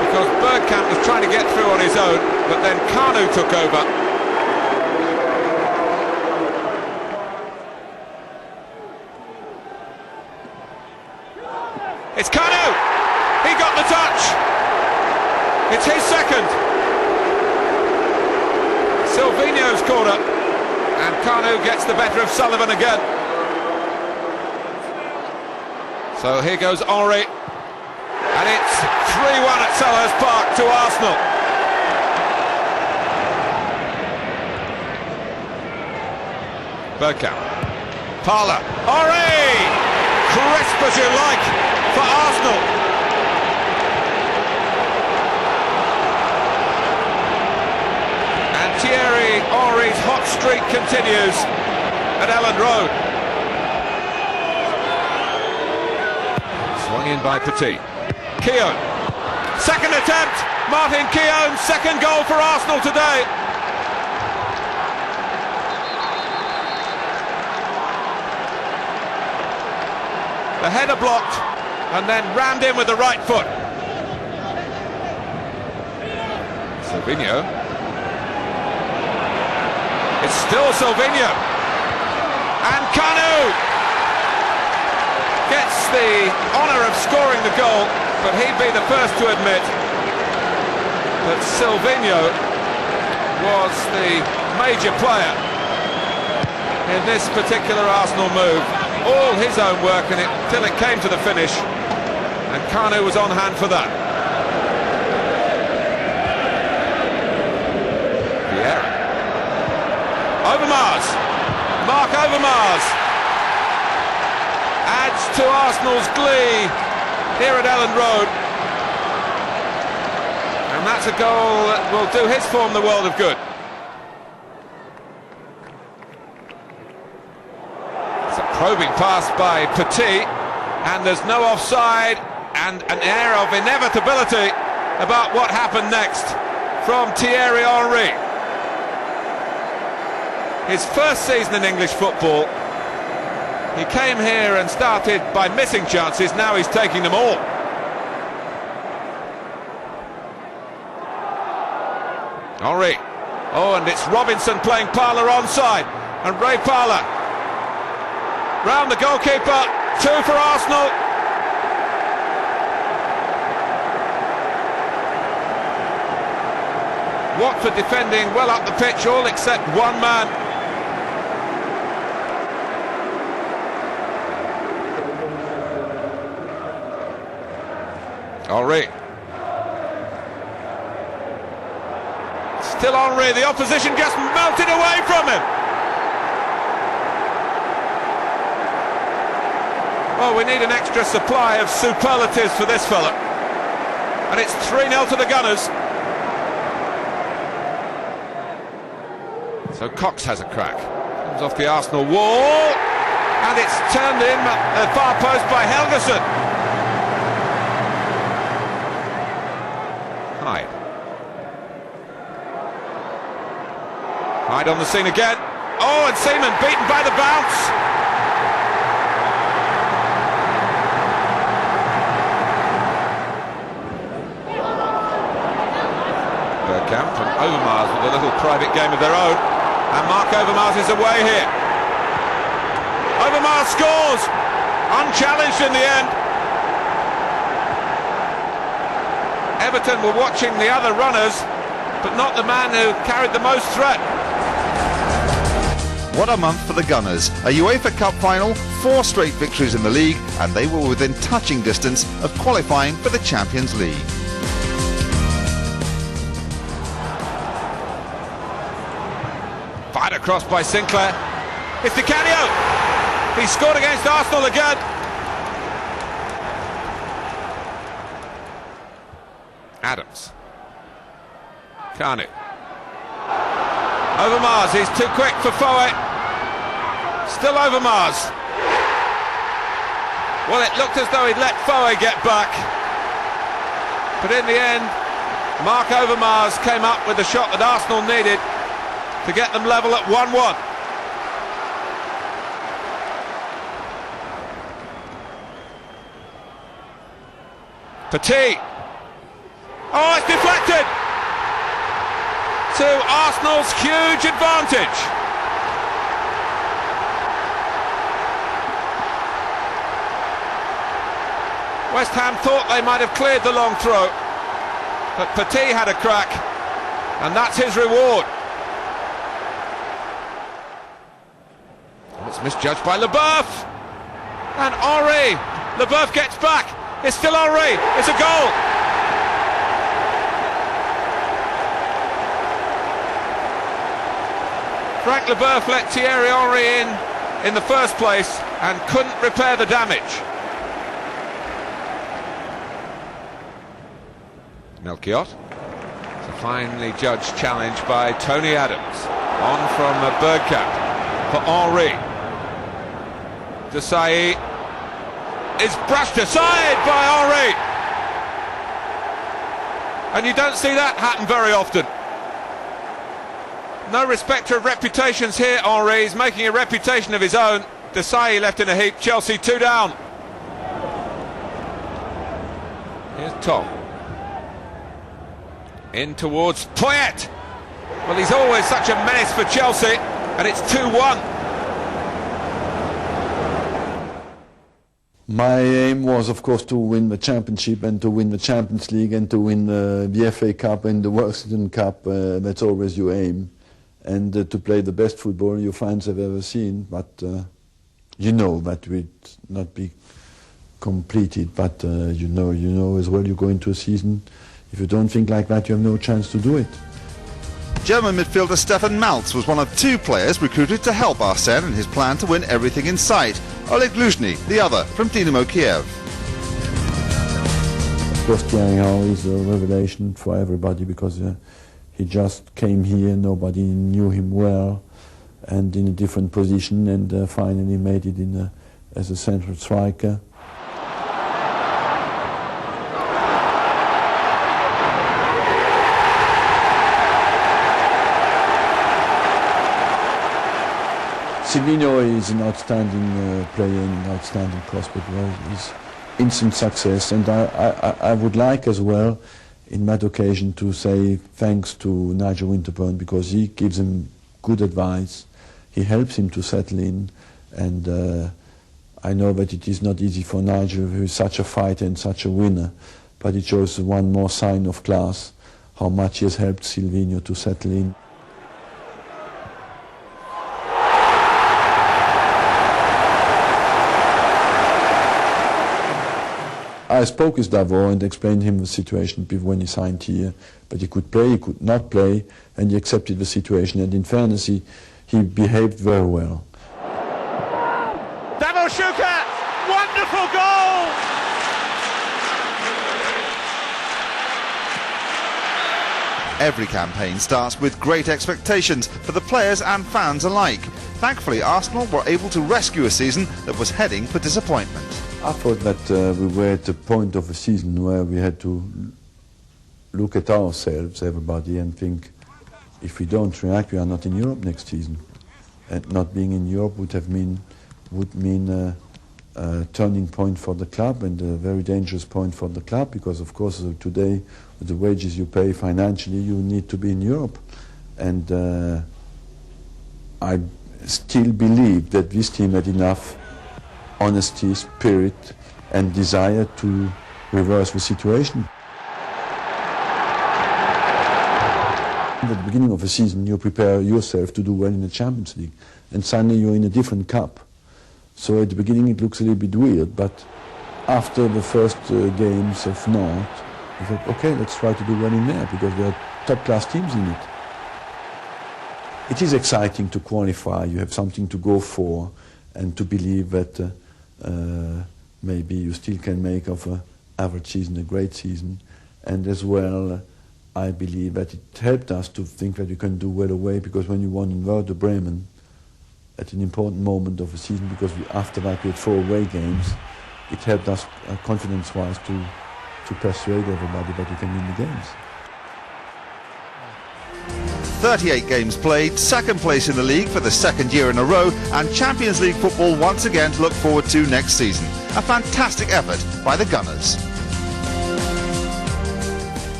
because Bergkamp was trying to get through on his own, but then Kanu took over. It's Kanu! He got the touch! It's his second! Silvino's corner. And Kanu gets the better of Sullivan again. So here goes Henry. And it's 3-1 at Selhurst Park to Arsenal. Bergkamp. Parler. Henry! Crisp as you like for Arsenal. Thierry Henry's hot streak continues at Ellen Road. Swung in by Petit. Keown. Second attempt. Martin Keown, second goal for Arsenal today. The header blocked and then rammed in with the right foot. Silvinho. It's still Silvinho. And Kanu gets the honour of scoring the goal, but he'd be the first to admit that Silvinho was the major player in this particular Arsenal move. All his own work till it came to the finish, and Kanu was on hand for that. Vieira. Overmars. Mark Overmars adds to Arsenal's glee here at Ellen Road. And that's a goal that will do his form the world of good. It's a probing pass by Petit, and there's no offside, and an air of inevitability about what happened next from Thierry Henry. His first season in English football, he came here and started by missing chances. Now he's taking them all. Henry. Oh, and it's Robinson playing Parler onside, and Ray Parler round the goalkeeper. 2 for Arsenal. Watford defending well up the pitch, all except one man. Henry. Still Henry, the opposition just melted away from him. Well, we need an extra supply of superlatives for this fella. And it's 3-0 to the Gunners. So Cox has a crack. Comes off the Arsenal wall. And it's turned in at the far post by Helgeson. Hyde on the scene again. Oh, and Seaman beaten by the bounce. Bergkamp and Overmars with a little private game of their own. And Mark Overmars is away here. Overmars scores! Unchallenged in the end. Everton were watching the other runners, but not the man who carried the most threat. What a month for the Gunners. A UEFA Cup final, 4 straight victories in the league, and they were within touching distance of qualifying for the Champions League. Fired across by Sinclair. It's Di Canio. He scored against Arsenal again. Adams. Kanu. Overmars, he's too quick for Foe. Still Overmars. Well, it looked as though he'd let Foe get back. But in the end, Mark Overmars came up with the shot that Arsenal needed to get them level at 1-1. Petit. Oh, it's deflected! To Arsenal's huge advantage. West Ham thought they might have cleared the long throw, but Petit had a crack, and that's his reward. It's misjudged by Leboeuf, and Henry. Leboeuf gets back. It's still Henry. It's a goal. Frank Leboeuf let Thierry Henry in the first place and couldn't repair the damage. Melchiot. It's a Finely judged challenge by Tony Adams. On from Bergkamp for Henry. Desailly is brushed aside by Henry. And you don't see that happen very often. No respecter of reputations here, Henry. He's making a reputation of his own. Desailly left in a heap. Chelsea 2 down. Here's Tom. In towards Poyet. Well, he's always such a menace for Chelsea, and it's 2-1. My aim was, of course, to win the championship and to win the Champions League and to win the FA Cup and the Worcester Cup. That's always your aim. And to play the best football your fans have ever seen. But you know that will not be completed. But you know as well you go into a season. If you don't think like that, you have no chance to do it. German midfielder Stefan Maltz was one of 2 players recruited to help Arsène in his plan to win everything in sight. Oleg Luzhny, the other, from Dynamo Kiev. Of course, Thierry Henry is a revelation for everybody because he just came here, nobody knew him well, and in a different position, and finally made it as a central striker. Silvino is an outstanding player and an outstanding prospect. Well, he's instant success, and I would like as well, in that occasion, to say thanks to Nigel Winterburn because he gives him good advice. He helps him to settle in, and I know that it is not easy for Nigel, who is such a fighter and such a winner, but it shows one more sign of class, how much he has helped Silvino to settle in. I spoke with Davor and explained him the situation when he signed here, but he could play, he could not play, and he accepted the situation, and in fairness he behaved very well. Davor Schuka, wonderful goal! Every campaign starts with great expectations for the players and fans alike. Thankfully, Arsenal were able to rescue a season that was heading for disappointment. I thought that we were at the point of a season where we had to look at ourselves, everybody, and think, if we don't react, we are not in Europe next season. And not being in Europe would mean a turning point for the club and a very dangerous point for the club, because of course today, with the wages you pay financially, you need to be in Europe. And I still believe that this team had enough honesty, spirit and desire to reverse the situation. At the beginning of the season you prepare yourself to do well in the Champions League, and suddenly you're in a different cup. So at the beginning it looks a little bit weird, but after the first games of Nantes, I thought, okay, let's try to do well in there, because there are top-class teams in it. It is exciting to qualify, you have something to go for, and to believe that maybe you still can make of an average season a great season. And as well, I believe that it helped us to think that we can do well away, because when you won in Werder Bremen at an important moment of the season, because after that we had 4 away games, it helped us confidence-wise to persuade everybody that we can win the games. 38 games played, second place in the league for the 2nd year in a row, and Champions League football once again to look forward to next season. A fantastic effort by the Gunners.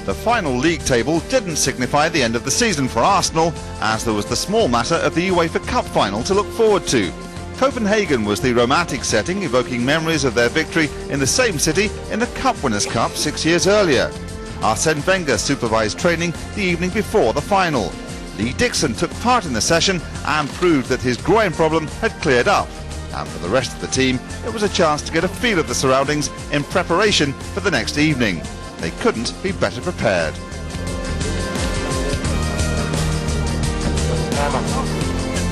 The final league table didn't signify the end of the season for Arsenal, as there was the small matter of the UEFA Cup final to look forward to. Copenhagen was the romantic setting, evoking memories of their victory in the same city in the Cup Winners' Cup 6 years earlier. Arsène Wenger supervised training the evening before the final. Lee Dixon took part in the session and proved that his groin problem had cleared up. And for the rest of the team, it was a chance to get a feel of the surroundings in preparation for the next evening. They couldn't be better prepared.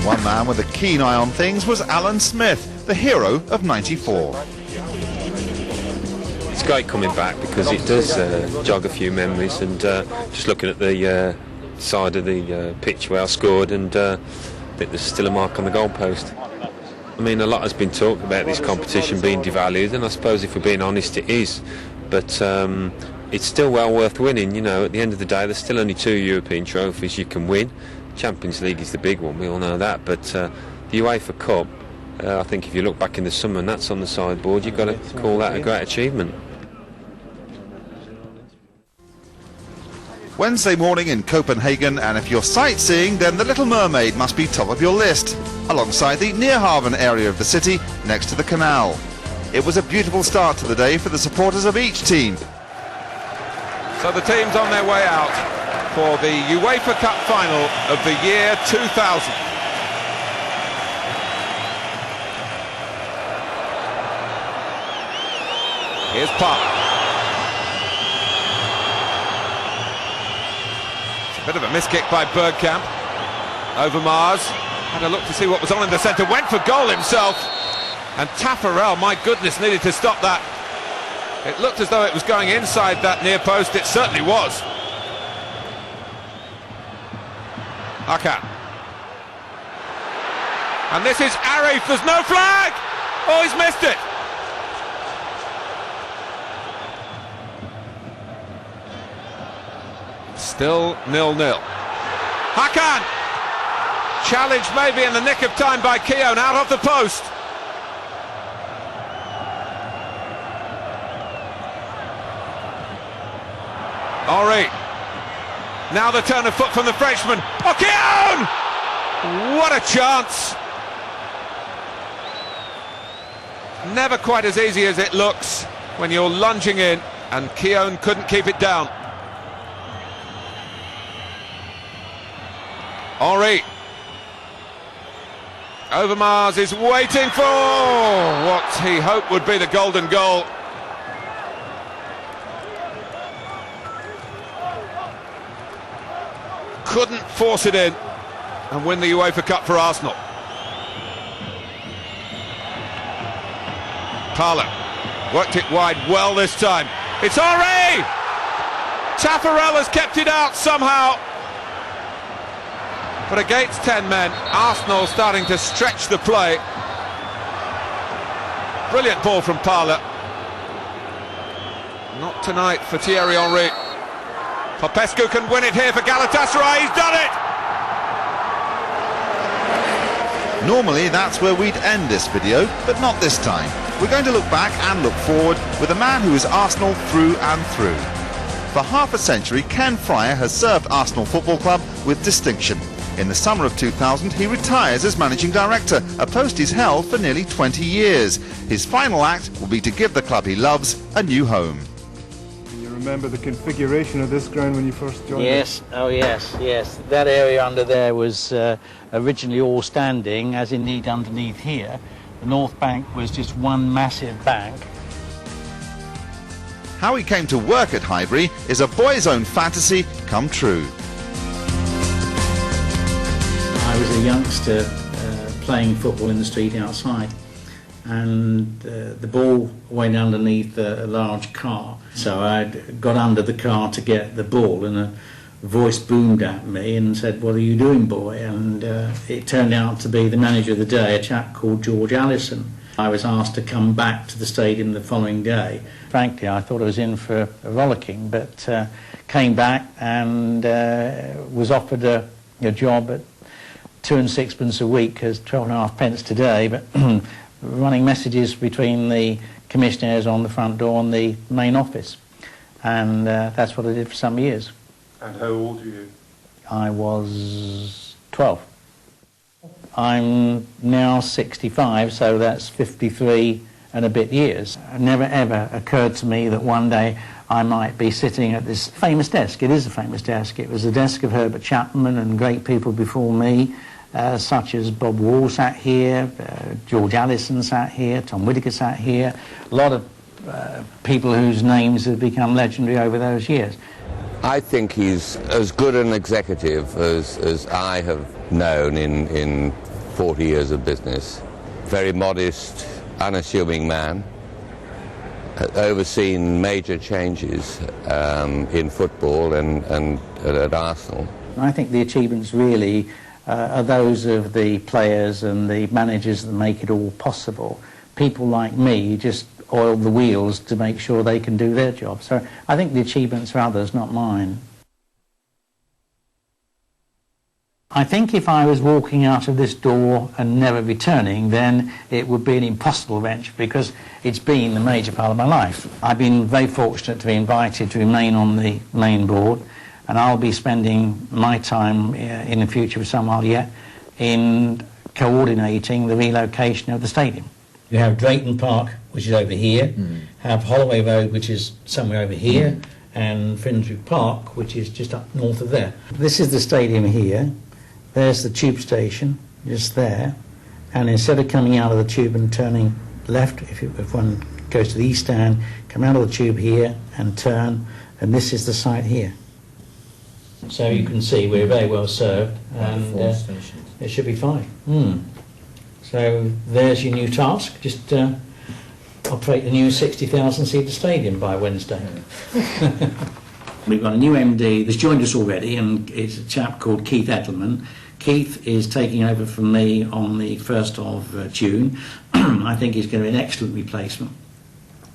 One man with a keen eye on things was Alan Smith, the hero of '94. It's great coming back because it does jog a few memories, and just looking at the side of the pitch where I scored, and I think there's still a mark on the goalpost. I mean, a lot has been talked about this competition being devalued, and I suppose if we're being honest it is, but it's still well worth winning. You know, at the end of the day there's still only 2 European trophies you can win. Champions League is the big one, we all know that, but the UEFA Cup, I think if you look back in the summer and that's on the sideboard, you've got to call that a great achievement. Wednesday morning in Copenhagen, and if you're sightseeing, then the Little Mermaid must be top of your list, alongside the Neerhaven area of the city next to the canal. It was a beautiful start to the day for the supporters of each team. So the team's on their way out for the UEFA Cup final of the year 2000. Here's Park. It's a bit of a miskick by Bergkamp. Over Mars. Had a look to see what was on in the centre. Went for goal himself. And Taffarel, my goodness, needed to stop that. It looked as though it was going inside that near post. It certainly was. Hakan. And this is Arif. There's no flag! Oh, he's missed it. Still 0-0. Hakan! Challenged maybe in the nick of time by Keown, out of the post. Henry. Now the turn of foot from the Frenchman. Oh, Keown! What a chance! Never quite as easy as it looks when you're lunging in, and Keown couldn't keep it down. Henry. Overmars is waiting for what he hoped would be the golden goal. Couldn't force it in and win the UEFA Cup for Arsenal. Parlour worked it wide well this time. It's Henry! Taffarel has kept it out somehow. But against 10 men, Arsenal starting to stretch the play. Brilliant ball from Parlour. Not tonight for Thierry Henry. Popescu can win it here for Galatasaray. He's done it! Normally that's where we'd end this video, but not this time. We're going to look back and look forward with a man who is Arsenal through and through. For half a century, Ken Fryer has served Arsenal Football Club with distinction. In the summer of 2000, he retires as managing director, a post he's held for nearly 20 years. His final act will be to give the club he loves a new home. Can you remember the configuration of this ground when you first joined? Yes, oh yes, yes. That area under there was originally all standing, as indeed underneath here. The North Bank was just one massive bank. How he came to work at Highbury is a boy's own fantasy come true. I was a youngster playing football in the street outside, and the ball went underneath a large car. So I got under the car to get the ball, and a voice boomed at me and said, "What are you doing, boy?" And it turned out to be the manager of the day, a chap called George Allison. I was asked to come back to the stadium the following day. Frankly, I thought I was in for a rollicking, but came back and was offered a job at 2 and 6pence a week, as 12.5 pence today, but running messages between the commissionaires on the front door and the main office. And that's what I did for some years. And how old were you? I was 12. I'm now 65, so that's 53 and a bit years. It never ever occurred to me that one day I might be sitting at this famous desk. It is a famous desk. It was the desk of Herbert Chapman and great people before me, such as Bob Wall sat here, George Allison sat here, Tom Whittaker sat here, a lot of people whose names have become legendary over those years. I think he's as good an executive as I have known in 40 years of business. Very modest, unassuming man. overseen major changes in football and at Arsenal. I think the achievements really are those of the players and the managers that make it all possible. People like me just oil the wheels to make sure they can do their job. So I think the achievements are others, not mine. I think if I was walking out of this door and never returning, then it would be an impossible venture, because it's been the major part of my life. I've been very fortunate to be invited to remain on the main board, and I'll be spending my time in the future for some while yet in coordinating the relocation of the stadium. You have Drayton Park, which is over here, have Holloway Road, which is somewhere over here, and Finsbury Park, which is just up north of there. This is the stadium here. There's the tube station, just there, and instead of coming out of the tube and turning left, if one goes to the east stand, come out of the tube here and turn, and this is the site here. So you can see we're very well served, and it should be fine. So there's your new task, just operate the new 60,000-seater stadium by Wednesday. We've got a new MD that's joined us already, and it's a chap called Keith Edelman. Keith is taking over from me on the 1st of June. I think he's going to be an excellent replacement.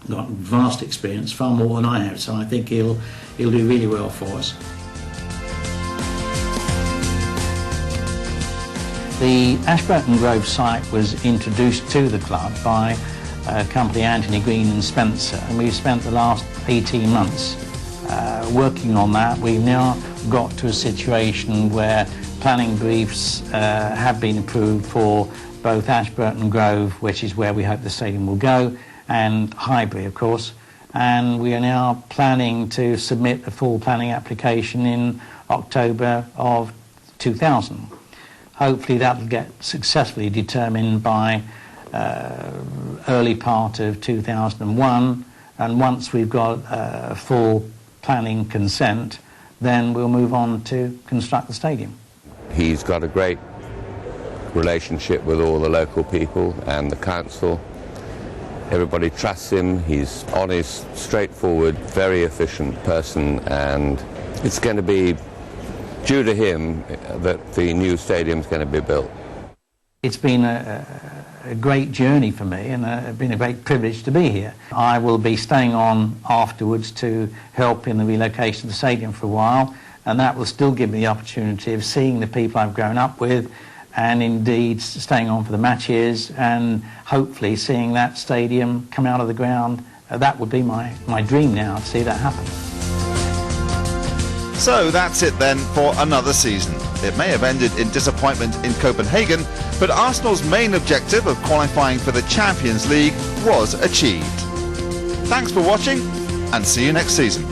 Got vast experience, far more than I have, so I think he'll do really well for us. The Ashburton Grove site was introduced to the club by a company, Anthony Green and Spencer, and we've spent the last 18 months working on that. We've now got to a situation where planning briefs have been approved for both Ashburton Grove, which is where we hope the stadium will go, and Highbury, of course. And we are now planning to submit a full planning application in October of 2000. Hopefully that will get successfully determined by early part of 2001, and once we've got full planning consent, then we'll move on to construct the stadium. He's got a great relationship with all the local people and the council. Everybody trusts him. He's honest, straightforward, very efficient person, and it's going to be due to him that the new stadium's going to be built. It's been a great journey for me, and it's been a great privilege to be here. I will be staying on afterwards to help in the relocation of the stadium for a while, and that will still give me the opportunity of seeing the people I've grown up with, and indeed staying on for the matches, and hopefully seeing that stadium come out of the ground. That would be my dream now, to see that happen. So that's it then for another season. It may have ended in disappointment in Copenhagen, but Arsenal's main objective of qualifying for the Champions League was achieved. Thanks for watching, and see you next season.